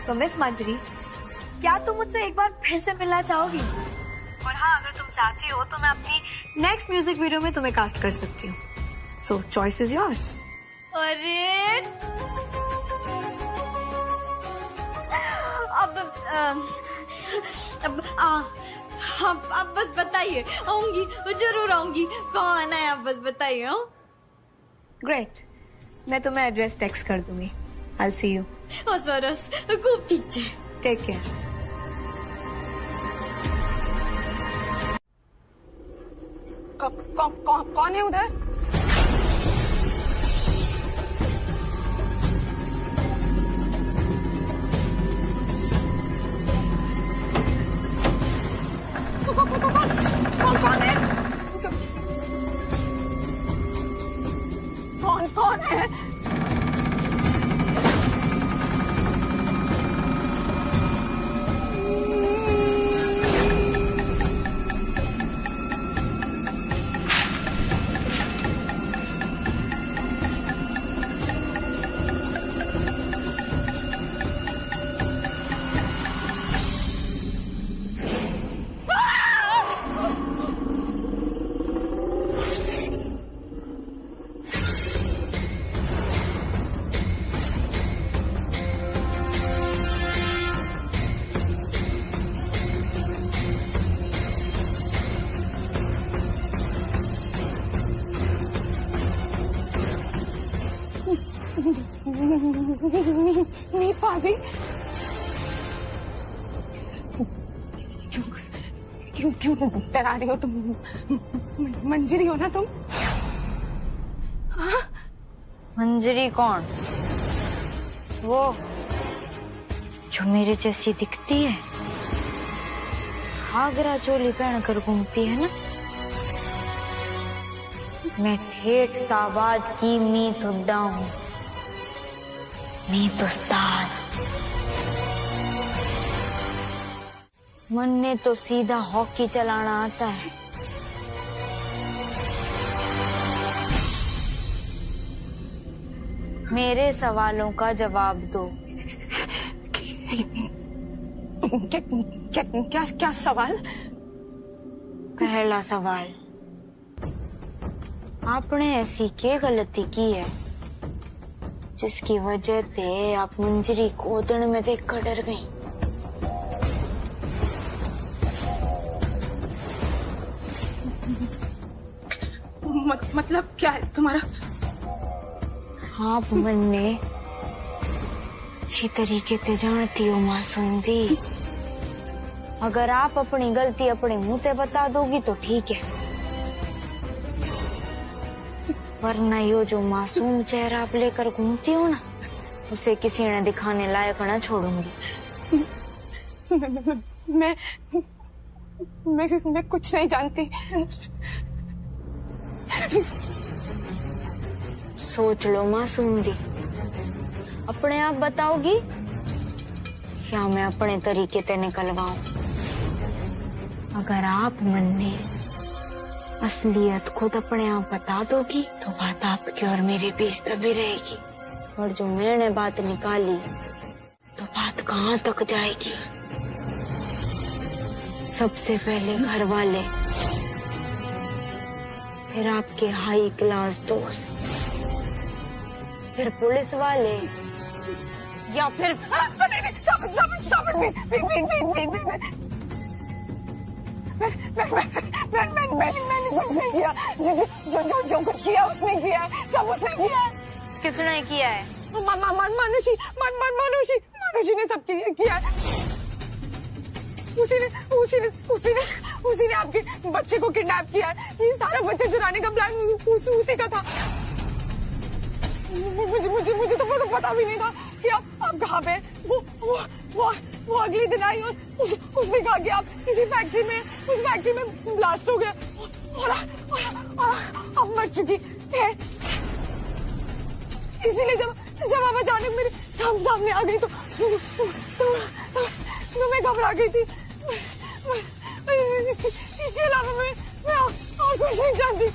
सो मिस मंजरी, क्या तुम मुझसे एक बार फिर से मिलना चाहोगी? और हाँ, अगर तुम चाहती हो तो मैं अपनी नेक्स्ट म्यूजिक वीडियो में तुम्हें कास्ट कर सकती हूँ। सो चॉइस इज योर्स। अरे अब बस बताइए, आऊंगी, जरूर आऊंगी। कौन है आप बस बताइए। ग्रेट, मैं तुम्हें एड्रेस टेक्स्ट कर दूंगी। I will see you. सरस, खूब ठीक है। Take care. कौन है उधर? कौन है? कौन है? मीत भाभी, क्यों डरा रही हो तुम? मंजरी हो ना तुम? हाँ? मंजरी कौन? वो जो मेरे जैसी दिखती है, घाघरा चोली पहन कर घूमती है ना। मैं ठेठ साबाद की मीत हुड्डा हूँ, मीत उस्ताद। मन ने तो सीधा हॉकी चलाना आता है। मेरे सवालों का जवाब दो। क्या सवाल? पहला सवाल, आपने ऐसी क्या गलती की है जिसकी वजह से आप मंजरी को उदण में देखकर डर गई? मतलब क्या है तुम्हारा? आप मन्ने अच्छी तरीके से जानती हो मासूम दी। अगर आप अपनी गलती अपने मुंह से बता दोगी तो ठीक है, वरना यो जो मासूम चेहरा आप लेकर घूमती हो ना, उसे किसी ने दिखाने लायक ना छोड़ूंगी। मैं कुछ नहीं जानती। सोच लो मासूम दी, अपने आप बताओगी या मैं अपने तरीके से निकलवाऊं? अगर आप मन में असलियत खुद अपने आप बता दोगी तो बात आपकी और मेरे बीच तभी रहेगी, और जो मैंने बात निकाली तो बात कहाँ तक जाएगी? सबसे पहले घर वाले, फिर आपके हाई क्लास दोस्त, फिर पुलिस वाले, या फिर मैंने कुछ नहीं किया। जो कुछ किया उसने किया है, सब उसने किया है। किसने किया है? मानुषी ने सब किया है। उसी ने आपके बच्चे को किडनैप किया है। ये सारा बच्चे चुराने का प्लान उसी का था। मुझे तो पता भी नहीं था कि आप कहाँ पे। वो अगले दिन आई और उसने कहा कि आप किसी फैक्ट्री में, उस फैक्ट्री में ब्लास्ट हो गया और आप मर चुकी है। इसीलिए जब आप अचानक मेरे सामने आ गई तो मैं घबरा गई थी। इसके अलावा मैं और कुछ नहीं जानती।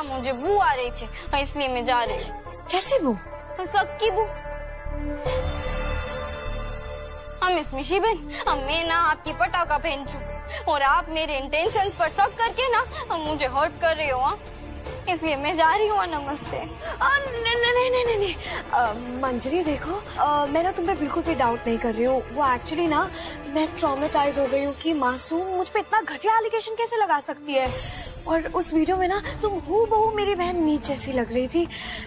मुझे बू आ रही थी, इसलिए मैं जा रही हूँ। कैसी बू? सबकी बू। मिस मिशी बहन, मैं ना आपकी पटाखा पहन चुकी और आप मेरे इंटेंशंस पर शक करके ना मुझे हर्ट कर रहे हो, इसलिए मैं जा रही हूँ। नमस्ते। नहीं, मंजरी देखो, मैं ना तुम पे बिल्कुल भी डाउट नहीं कर रही हूँ। वो एक्चुअली ना मैं ट्रॉमेटाइज हो गई हूँ कि मासूम मुझ पे इतना घटिया एलिगेशन कैसे लगा सकती है। और उस वीडियो में ना तुम हूबहू मेरी बहन मीत जैसी लग रही थी।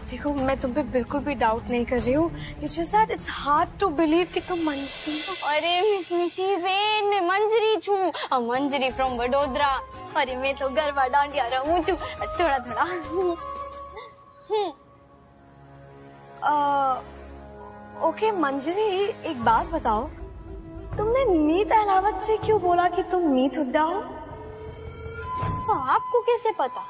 देखो, मैं तुम पे बिल्कुल भी डाउट नहीं कर रही हूँ। It's just that it's hard to believe कि तुम मंजरी हो। अरे मिस मिशी बहन, मैं मंजरी छू, मंजरी फ्रॉम वडोदरा। अरे मैं तो गरबा डांडिया रहूं छू थोड़ा थोड़ा। ओके मंजरी, एक बात बताओ, तुमने मीत अहलावत से क्यों बोला कि तुम मीत हुड्डा हो? आपको कैसे पता?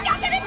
क्या करें?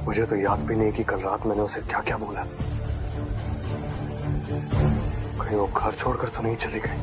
मुझे तो याद भी नहीं कि कल रात मैंने उसे क्या क्या बोला। कहीं वो घर छोड़कर तो नहीं चली गई।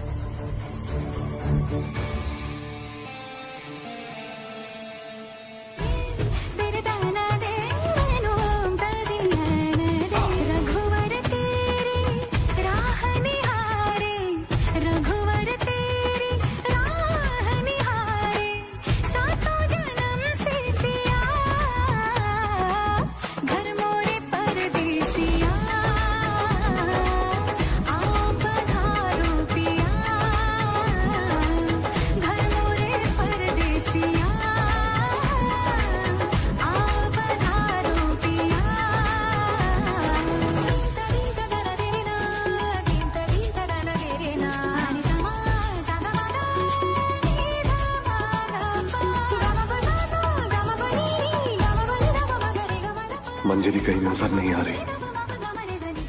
मंजरी कहीं नजर नहीं आ रही,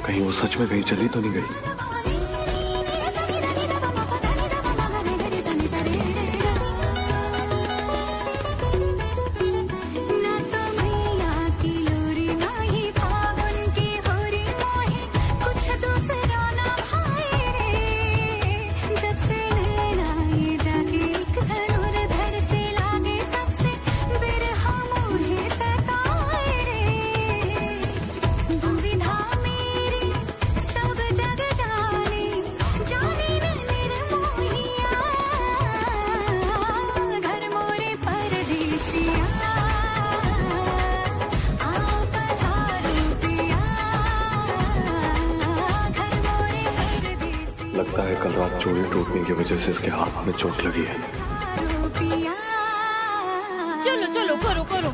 कहीं वो सच में कहीं चली तो नहीं गई। लगता है कल रात चोरी टूटने की वजह से इसके हाथ में चोट लगी है। चलो चलो करो करो,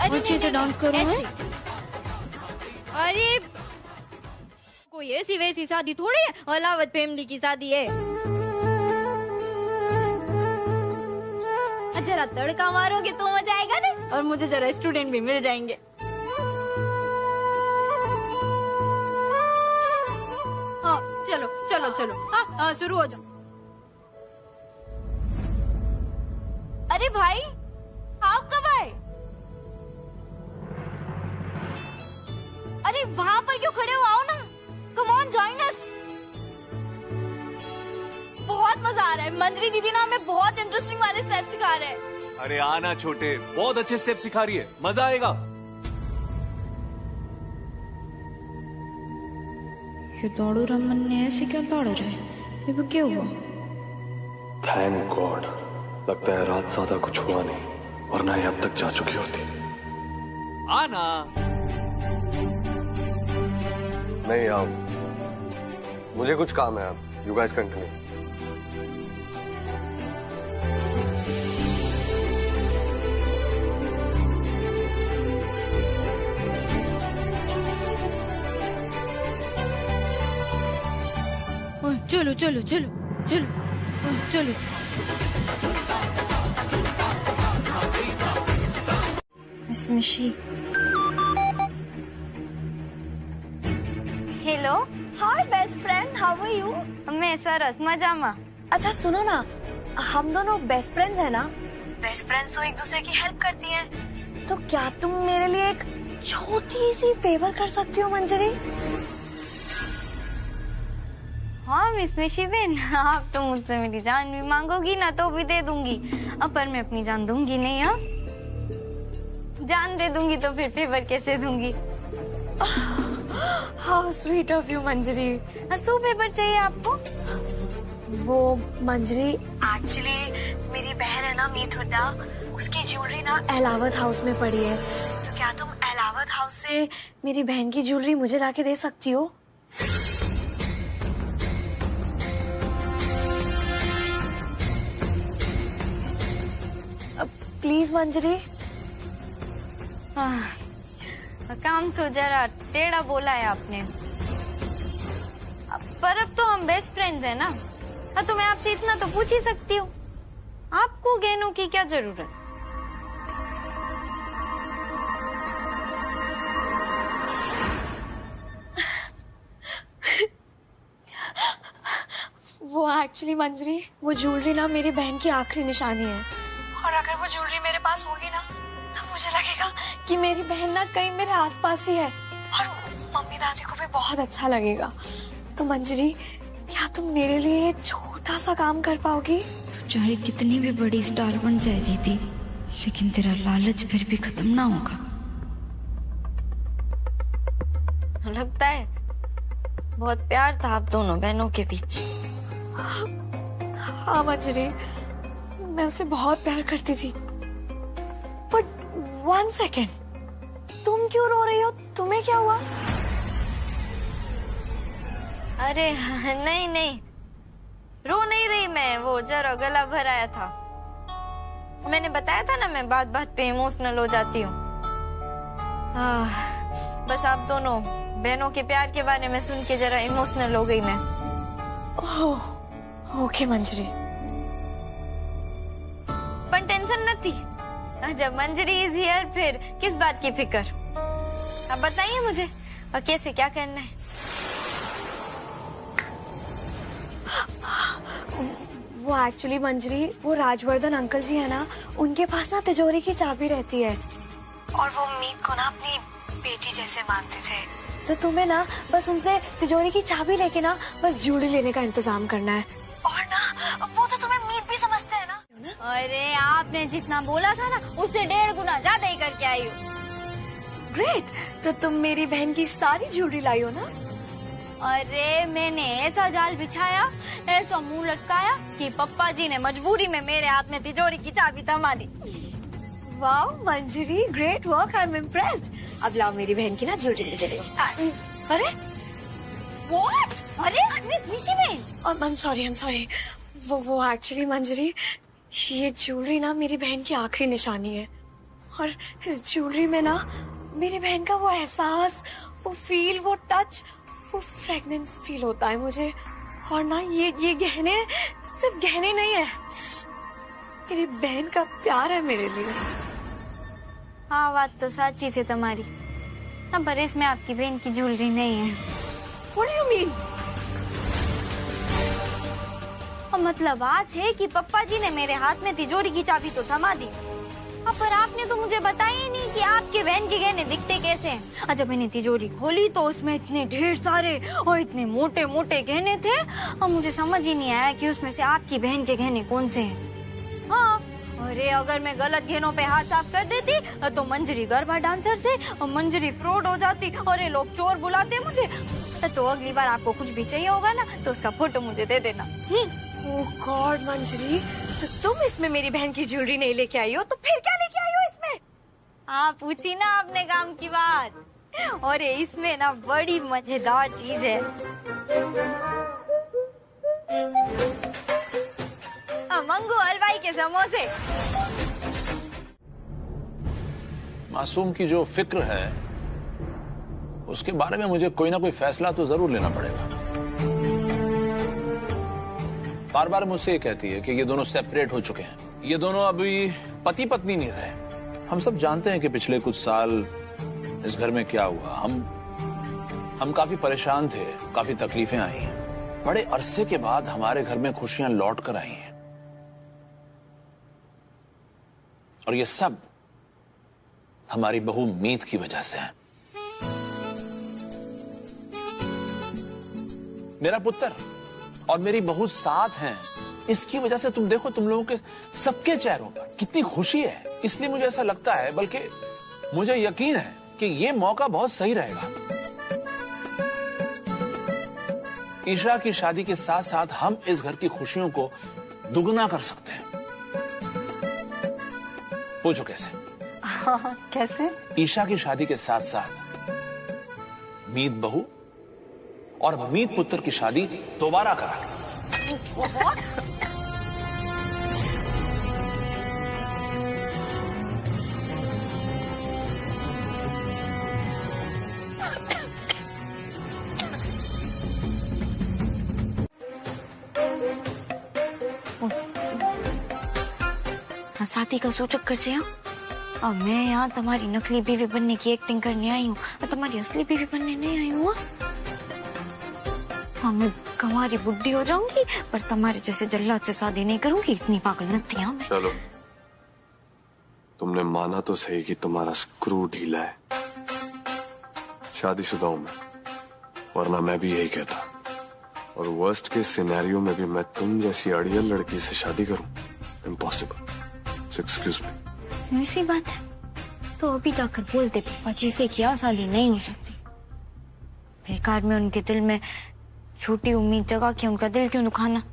अच्छे से डांस करो। अरे कोई ऐसी वैसी शादी थोड़ी है, अलावत फैमिली की शादी है। जरा तड़का मारोगे तो मजा आएगा ना, और मुझे जरा स्टूडेंट भी मिल जाएंगे। हाँ चलो चलो चलो, हाँ शुरू हो जाओ। अरे भाई आप कब आए? अरे वहां पर क्यों खड़े हो, आओ ना, कम ऑन जॉइन अस। सिखा रहा है। मंजरी दीदी ना हमें बहुत इंटरेस्टिंग वाले स्टेप सिखा रहे हैं। अरे आना छोटे, बहुत अच्छे स्टेप सिखा रही है, मजा आएगा। ये दौड़ू रमन ने ऐसे क्यों दौड़ रहे? ये क्या हुआ? थैंक गॉड, लगता है रात ज्यादा कुछ हुआ नहीं, वरना ये अब तक जा चुकी होती। आना नहीं यार, मुझे कुछ काम है। आप यू गाइस कंटिन्यू। चलो चलो चलो चलो चलो। Miss Mishi. Hello, hi best friend, how are you? मैं सरस मजामा। अच्छा सुनो ना, हम दोनों बेस्ट फ्रेंड्स हैं ना? बेस्ट फ्रेंड्स तो एक दूसरे की हेल्प करती हैं। तो क्या तुम मेरे लिए एक छोटी सी फेवर कर सकती हो मंजरी? हाँ मिस मिशी बेन, आप तो मुझसे मेरी जान भी मांगोगी ना तो भी दे दूंगी। अब पर मैं अपनी जान दूंगी नहीं। हाँ, जान दे दूंगी तो फिर फेवर कैसे दूंगी? How sweet of you Manjari. So favour चाहिए आपको? वो मंजरी, एक्चुअली मेरी बहन है ना मीत हुड्डा, उसकी ज्वेलरी ना एलावत हाउस में पड़ी है। तो क्या तुम एलावत हाउस से मेरी बहन की ज्वेलरी मुझे लाके दे सकती हो? प्लीज मंजरी। काम तो जरा टेढ़ा बोला है आपने, पर अब तो हम बेस्ट फ्रेंड्स हैं ना, तो मैं आपसे इतना तो पूछ ही सकती हूँ। आपको गहनों की क्या जरूरत? वो एक्चुअली मंजरी, वो ज्वेलरी ना मेरी बहन की आखिरी निशानी है, और अगर वो ज्वेलरी मेरे पास होगी ना तो मुझे लगेगा कि मेरी बहन ना कहीं मेरे आसपास ही है, और मम्मी दादी को भी बहुत अच्छा लगेगा। तो मंजरी, क्या तुम मेरे लिए एक छोटा सा काम कर पाओगी? तू चाहे कितनी भी बड़ी स्टार बन जाए दीदी, लेकिन तेरा लालच फिर भी खत्म ना होगा। लगता है बहुत प्यार था आप दोनों बहनों के बीच। हाँ मंजरी, मैं उसे बहुत प्यार करती थी। बट 1 सेकेंड, तुम क्यों रो रही हो? तुम्हें क्या हुआ? अरे नहीं नहीं, रो नहीं रही मैं, वो जरा गला भराया था। मैंने बताया था ना, मैं बात बात पे इमोशनल हो जाती हूँ। बस आप दोनों बहनों के प्यार के बारे में सुन के जरा इमोशनल हो गई मैं। ओह, ओके मंजरी। पर टेंशन न थी, जब मंजरी इज हियर फिर किस बात की फिक्र। अब बताइए मुझे कैसे क्या करना है। वो एक्चुअली मंजरी, वो राजवर्धन अंकल जी है ना, उनके पास ना तिजोरी की चाबी रहती है, और वो मीत को ना अपनी बेटी जैसे मानते थे। तो तुम्हें ना बस उनसे तिजोरी की चाबी लेके ना बस ज्वेलरी लेने का इंतजाम करना है। और ना वो तो तुम्हें मीत भी समझते हैं ना। अरे आपने जितना बोला था ना, उससे 1.5 गुना ज्यादा ही करके आई हो। ग्रेट, तो तुम मेरी बहन की सारी ज्वेलरी लाई हो ना? अरे मैंने ऐसा जाल बिछाया, ऐसा मुंह लटकाया कि पप्पा जी ने मजबूरी में मेरे हाथ में तिजोरी की चाबी थमा दी। Wow Manjari, great work, I am impressed. अब लाओ मेरी बहन की ना ज्वेलरी ले जाओ। अरे व्हाट? अरे मिशी में, आई एम सॉरी। वो एक्चुअली मंजरी, ये ज्वेलरी ना मेरी बहन की आखिरी निशानी है, और इस ज्वेलरी में ना मेरी बहन का वो एहसास, वो फील, वो टच, वो फ्रेगनेंस फील होता है मुझे। और ना ये गहने सिर्फ गहने नहीं है, मेरी बहन का प्यार है मेरे लिए। हाँ बात तो सच्ची से तुम्हारी, पर इसमें आपकी बहन की ज्वेलरी नहीं है। What do you mean? मतलब आज है कि पप्पा जी ने मेरे हाथ में तिजोरी की चाबी तो थमा दी, पर आपने तो मुझे बताया ही नहीं कि आपके बहन के गहने दिखते कैसे हैं। और जब मैंने तिजोरी खोली तो उसमें इतने ढेर सारे और इतने मोटे मोटे गहने थे और मुझे समझ ही नहीं आया कि उसमें से आपकी बहन के गहने कौन से हैं। हाँ, अरे अगर मैं गलत गहनों पे हाथ साफ कर देती तो मंजरी गरबा डांसर से और मंजरी फ्रॉड हो जाती और ये लोग चोर बुलाते मुझे। तो अगली बार आपको कुछ भी चाहिए होगा ना तो उसका फोटो मुझे दे देना। ओह गॉड मंजरी, तो तुम इसमें मेरी बहन की ज्वेलरी नहीं लेके आई हो तो फिर क्या लेके आई हो इसमें? हाँ, पूछी ना आपने काम की बात। और इसमें ना बड़ी मजेदार चीज है। मंगू हलवाई के समोसे। मासूम की जो फिक्र है उसके बारे में मुझे कोई ना कोई फैसला तो जरूर लेना पड़ेगा। बार बार मुझसे ये कहती है कि ये दोनों सेपरेट हो चुके हैं, ये दोनों अभी पति पत्नी नहीं रहे। हम सब जानते हैं कि पिछले कुछ साल इस घर में क्या हुआ। हम काफी परेशान थे, काफी तकलीफें आई। बड़े अरसे के बाद हमारे घर में खुशियां लौट कर आई हैं और ये सब हमारी बहू मीत की वजह से है। मेरा पुत्र और मेरी बहू साथ हैं, इसकी वजह से तुम देखो तुम लोगों के सबके चेहरों पर कितनी खुशी है। इसलिए मुझे ऐसा लगता है, बल्कि मुझे यकीन है कि ये मौका बहुत सही रहेगा। ईशा की शादी के साथ साथ हम इस घर की खुशियों को दुगना कर सकते हैं। पूछो कैसे? कैसे? ईशा की शादी के साथ साथ मीत बहू और मीत पुत्र की शादी दोबारा करा। शादी का सूचक कर से अब मैं यहाँ तुम्हारी नकली बीवी बनने की एक्टिंग करने आई हूँ और तुम्हारी असली बीवी बनने नहीं आई हूँ। हाँ, मैं तुम्हारी बुड्ढी हो जाऊंगी पर तुम्हारे जैसे जल्लाद से शादी नहीं करूंगी, इतनी पागल नहीं हूँ मैं। चलो, तुमने माना तो सही कि तुम्हारा स्क्रू ढीला है। शादीशुदा हूं मैं, वरना मैं भी यही कहता। और वर्स्ट के सिनेरियो में भी मैं तुम जैसी अड़ियल लड़की से शादी करूं, इम्पॉसिबल। Excuse me. ऐसी बात है तो अभी जाकर बोलते पापा जी से क्या शादी नहीं हो सकती। बेकार में उनके दिल में छोटी उम्मीद जगा के उनका दिल क्यों दुखाना।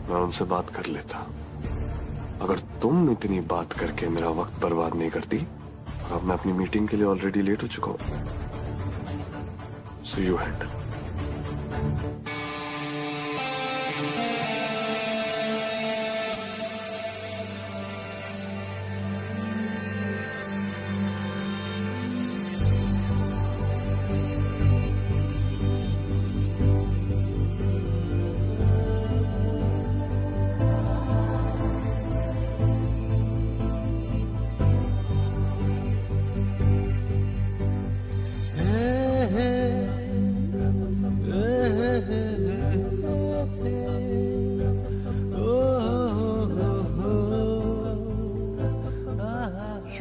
मैं उनसे बात कर लेता। अगर तुम इतनी बात करके मेरा वक्त बर्बाद नहीं करती, और अब मैं अपनी मीटिंग के लिए ऑलरेडी लेट हो चुका हूं। So you handle.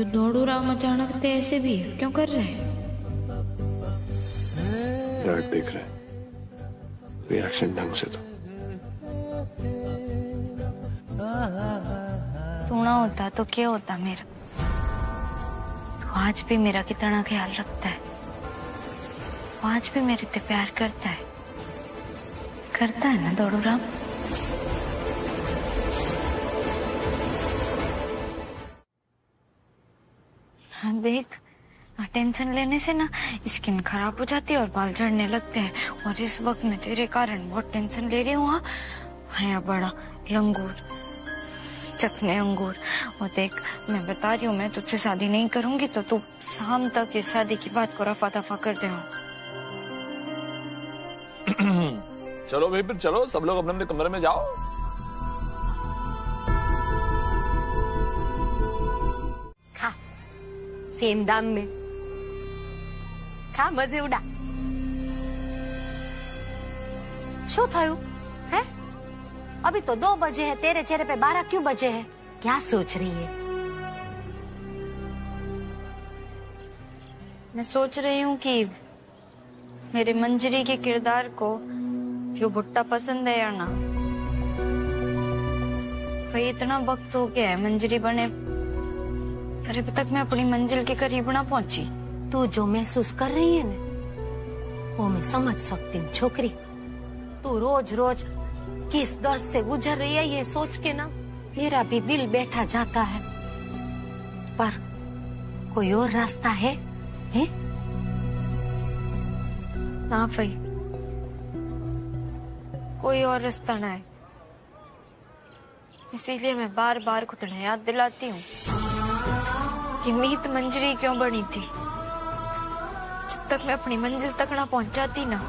दौड़ू राम अचानक ते ऐसे भी क्यों कर रहे हैं? डैड देख रहे रिएक्शन ढंग से तो। तू ना होता तो क्या होता मेरा। तू आज भी मेरा कितना ख्याल रखता है, आज भी मेरे ते प्यार करता है ना दौड़ू राम। हाँ देख, टेंशन लेने से ना स्किन खराब हो जाती है और बाल झड़ने लगते हैं। और इस वक्त मैं तेरे कारण बहुत टेंशन ले रही हूँ। हाँ बड़ा लंगूर चखने अंगूर। और देख, मैं बता रही हूँ, मैं तुझसे शादी नहीं करूंगी तो तू शाम तक इस शादी की बात को रफा दफा कर दे। चलो भाई, फिर चलो सब लोग अपने अपने कमरे में जाओ। खा सेम दाम में खा, मजे उड़ा। શું થયું હે? अभी तो 2 बजे है, तेरे चेहरे पे 12 क्यों बजे है? क्या सोच रही है? मैं सोच रही हूँ कि मेरे मंजरी के किरदार को यो भुट्टा पसंद है या ना। भाई इतना वक्त हो गया है मंजरी बने, पर अभी तक मैं अपनी मंजिल के करीब ना पहुंची। तू जो महसूस कर रही है ना, वो मैं समझ सकती हूँ छोकरी। तू रोज रोज किस दर्द से गुजर रही है ये सोच के ना मेरा भी दिल बैठा जाता है। पर कोई और रास्ता है? ना भाई, कोई और रास्ता ना है। इसीलिए मैं बार बार खुद ने याद दिलाती हूँ कि मीत मंजरी क्यों बनी थी। जब तक मैं अपनी मंजिल तक ना पहुंच जाती ना,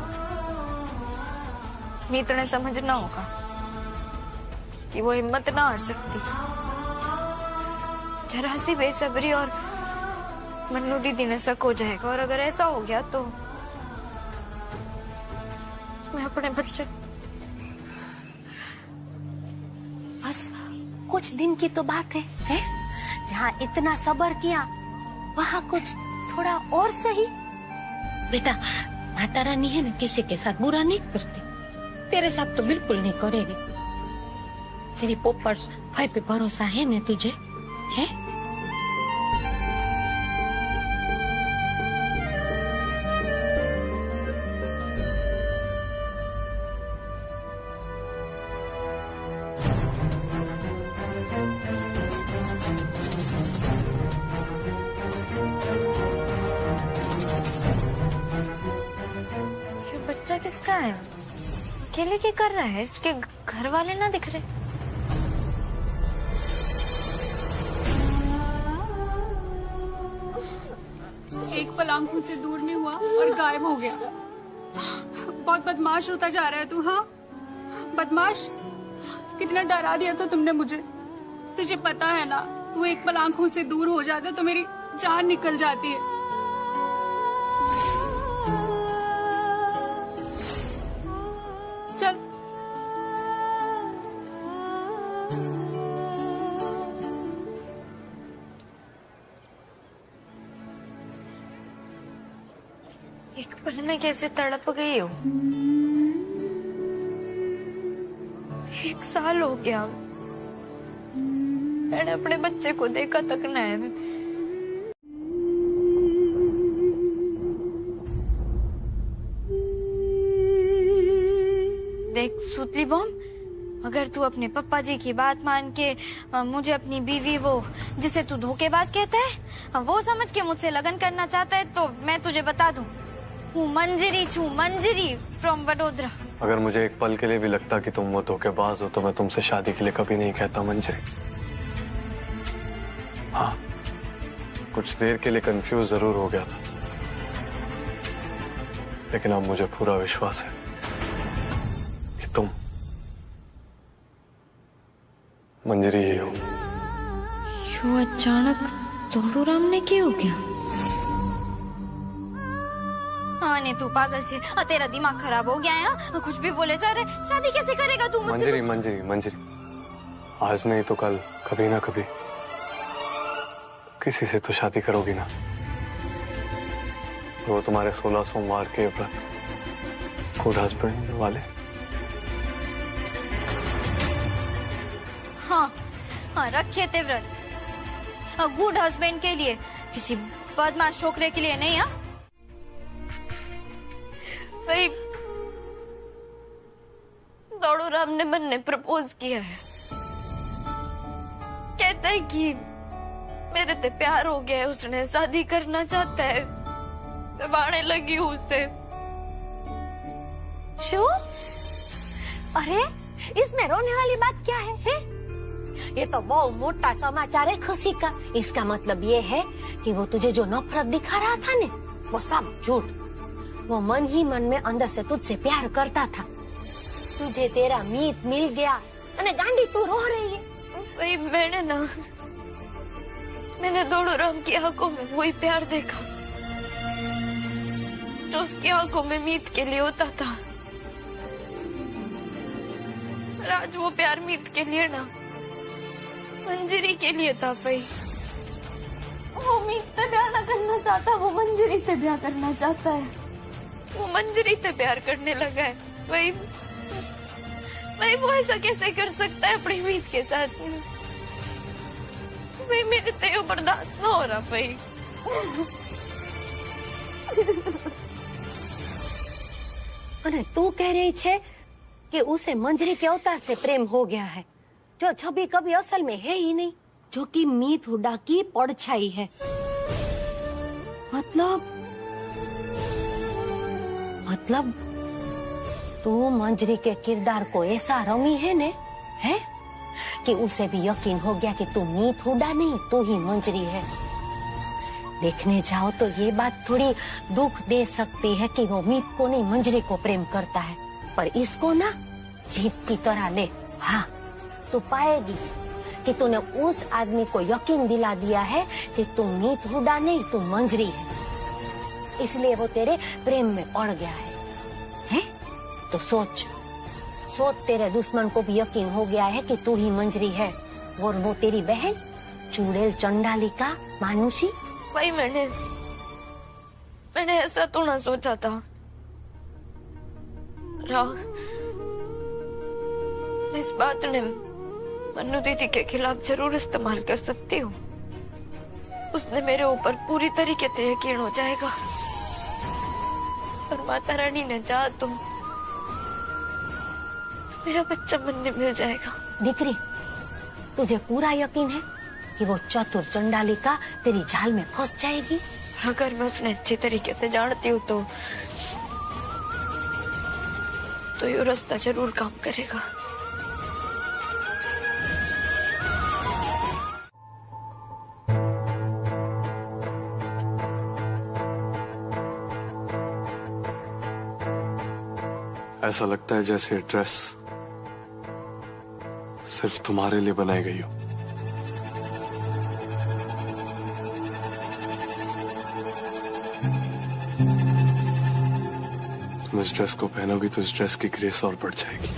मीत ने समझना होगा कि वो हिम्मत ना हार सकती। जरा सी बेसब्री और मन्नू दीदी ने शक हो जाएगा, और अगर ऐसा हो गया तो मैं अपने बच्चे। बस कुछ दिन की तो बात है? जहाँ इतना सब्र किया वहाँ कुछ थोड़ा और सही। बेटा माता रानी है ना, किसी के साथ बुरा नहीं करती, तेरे साथ तो बिल्कुल नहीं करेगी। तेरी पोपट भाई पे भरोसा है ना तुझे? है? बच्चा किसका है? अकेले क्या कर रहा है? इसके घर वाले ना दिख रहे। एक पल आंखों से दूर नहीं हुआ और गायब हो गया। बहुत बदमाश होता जा रहा है तू। हाँ बदमाश, कितना डरा दिया था तुमने मुझे। तुझे पता है ना, तू एक पल आंखों से दूर हो जाता तो मेरी जान निकल जाती है। चल एक पल में कैसे तड़प गई हो। 1 साल हो गया, मैंने अपने बच्चे को देखा तक न है। देख सुतली बॉम्ब, अगर तू अपने पप्पा जी की बात मान के मुझे अपनी बीवी, वो जिसे तू धोखेबाज कहता है, वो समझ के मुझसे लगन करना चाहता है, तो मैं तुझे बता दूं, हूँ मंजरी फ्रॉम वडोदरा। अगर मुझे एक पल के लिए भी लगता कि तुम वो धोखेबाज हो तो मैं तुमसे शादी के लिए कभी नहीं कहता मंजरी। हाँ, कुछ देर के लिए कंफ्यूज जरूर हो गया था, लेकिन अब मुझे पूरा विश्वास है कि तुम मंजरी ही हो। क्यों अचानक दौड़ू राम ने क्या हो गया? हाँ नहीं, तू पागल छे, तेरा दिमाग खराब हो गया है। कुछ भी बोले जा रहे, शादी कैसे करेगा तू मुझसे? मंजरी मंजरी मंजरी, आज नहीं तो कल कभी ना कभी किसी से तो शादी करोगी ना। वो तुम्हारे 16 सोमवार के व्रत, गुड हस्बैंड वाले। हाँ रखे थे व्रत, गुड हस्बैंड के लिए, किसी बदमाश छोकरे के लिए नहीं। हाँ भाई, दौड़ू राम ने मन ने प्रपोज किया है। कहता है कि मेरे ते प्यार हो गया है, उसने शादी करना चाहता है। मैं बाणे लगी हूँ उसे। शो? अरे इसमें रोने वाली बात क्या है? ये तो बहुत मोटा समाचार है खुशी का। इसका मतलब ये है कि वो तुझे जो नफरत दिखा रहा था ने, वो सब झूठ। वो मन ही मन में अंदर से तुझसे प्यार करता था। तुझे तेरा मीत मिल गया, अने गांडी तू रो रही है। भाई मैंने दौड़ू राम की आंखों में वही प्यार देखा जो उसकी आंखों में मीत के लिए होता था। पर आज वो प्यार मीत के लिए ना मंजरी के लिए था भाई। वो मीत से प्यार ना करना चाहता, वो मंजरी से प्यार करना चाहता है। वो मंजरी से प्यार करने लगा है भाई। भाई वो ऐसा कैसे कर सकता है अपनी मीत के साथ? भाई मेरे से ये बर्दाश्त ना हो रहा भाई। अरे तू कह रही छे कि उसे मंजरी के अवतार से प्रेम हो गया है, जो छवि कभी असल में है ही नहीं, जो कि मीत हुड्डा की परछाई है। मतलब तू मंजरी के किरदार को ऐसा रमी है ने, है कि उसे भी यकीन हो गया कि तू मीत हुड्डा नहीं, तू ही मंजरी है। देखने जाओ तो ये बात थोड़ी दुख दे सकती है कि वो मीत को नहीं मंजरी को प्रेम करता है, पर इसको ना जीत की तरह ले। हाँ, तू पाएगी कि तूने उस आदमी को यकीन दिला दिया है कि तू मीत हुड्डा नहीं, तू मंजरी है, इसलिए वो तेरे प्रेम में पड़ गया है। तो सोच तेरे दुश्मन को भी यकीन हो गया है कि तू ही मंजरी है, और वो तेरी बहन चुड़ैल चंडालिका मानुषी। भाई मैंने ऐसा तो ना सोचा था राव। इस बात ने मन्नू दीदी के खिलाफ जरूर इस्तेमाल कर सकती हूँ। उसने मेरे ऊपर पूरी तरीके से यकीन हो जाएगा, और माता रानी ने चाहा तो मेरा बच्चा मंदिर मिल जाएगा। दीकरी, तुझे पूरा यकीन है कि वो चतुर चंडालिका तेरी जाल में फंस जाएगी? अगर मैं उसने अच्छी तरीके से जानती हूँ तो ये रास्ता जरूर काम करेगा। ऐसा लगता है जैसे ड्रेस सिर्फ तुम्हारे लिए बनाई गई हो। तुम इस ड्रेस को पहनोगी तो इस ड्रेस की ग्रेस और बढ़ जाएगी।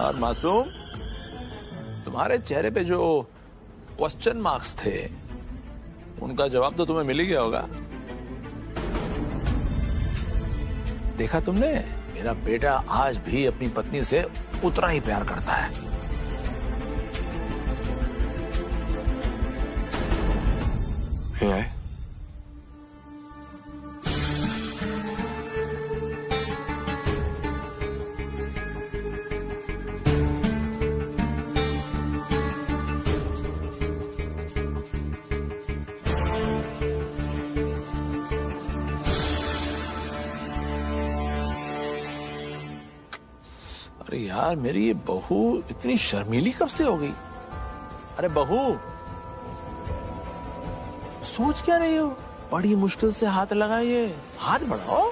और मासूम, तुम्हारे चेहरे पे जो क्वेश्चन मार्क्स थे उनका जवाब तो तुम्हें मिल ही गया होगा। देखा तुमने, मेरा बेटा आज भी अपनी पत्नी से उतना ही प्यार करता है। है? अरे यार, मेरी ये बहू इतनी शर्मीली कब से हो गई? अरे बहू, सोच क्या रही हो? बड़ी मुश्किल से हाथ लगाइए, हाथ बढ़ाओ।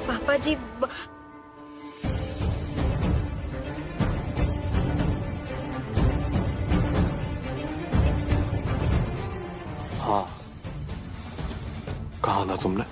पापा जी हाँ, कहा ना तुमने?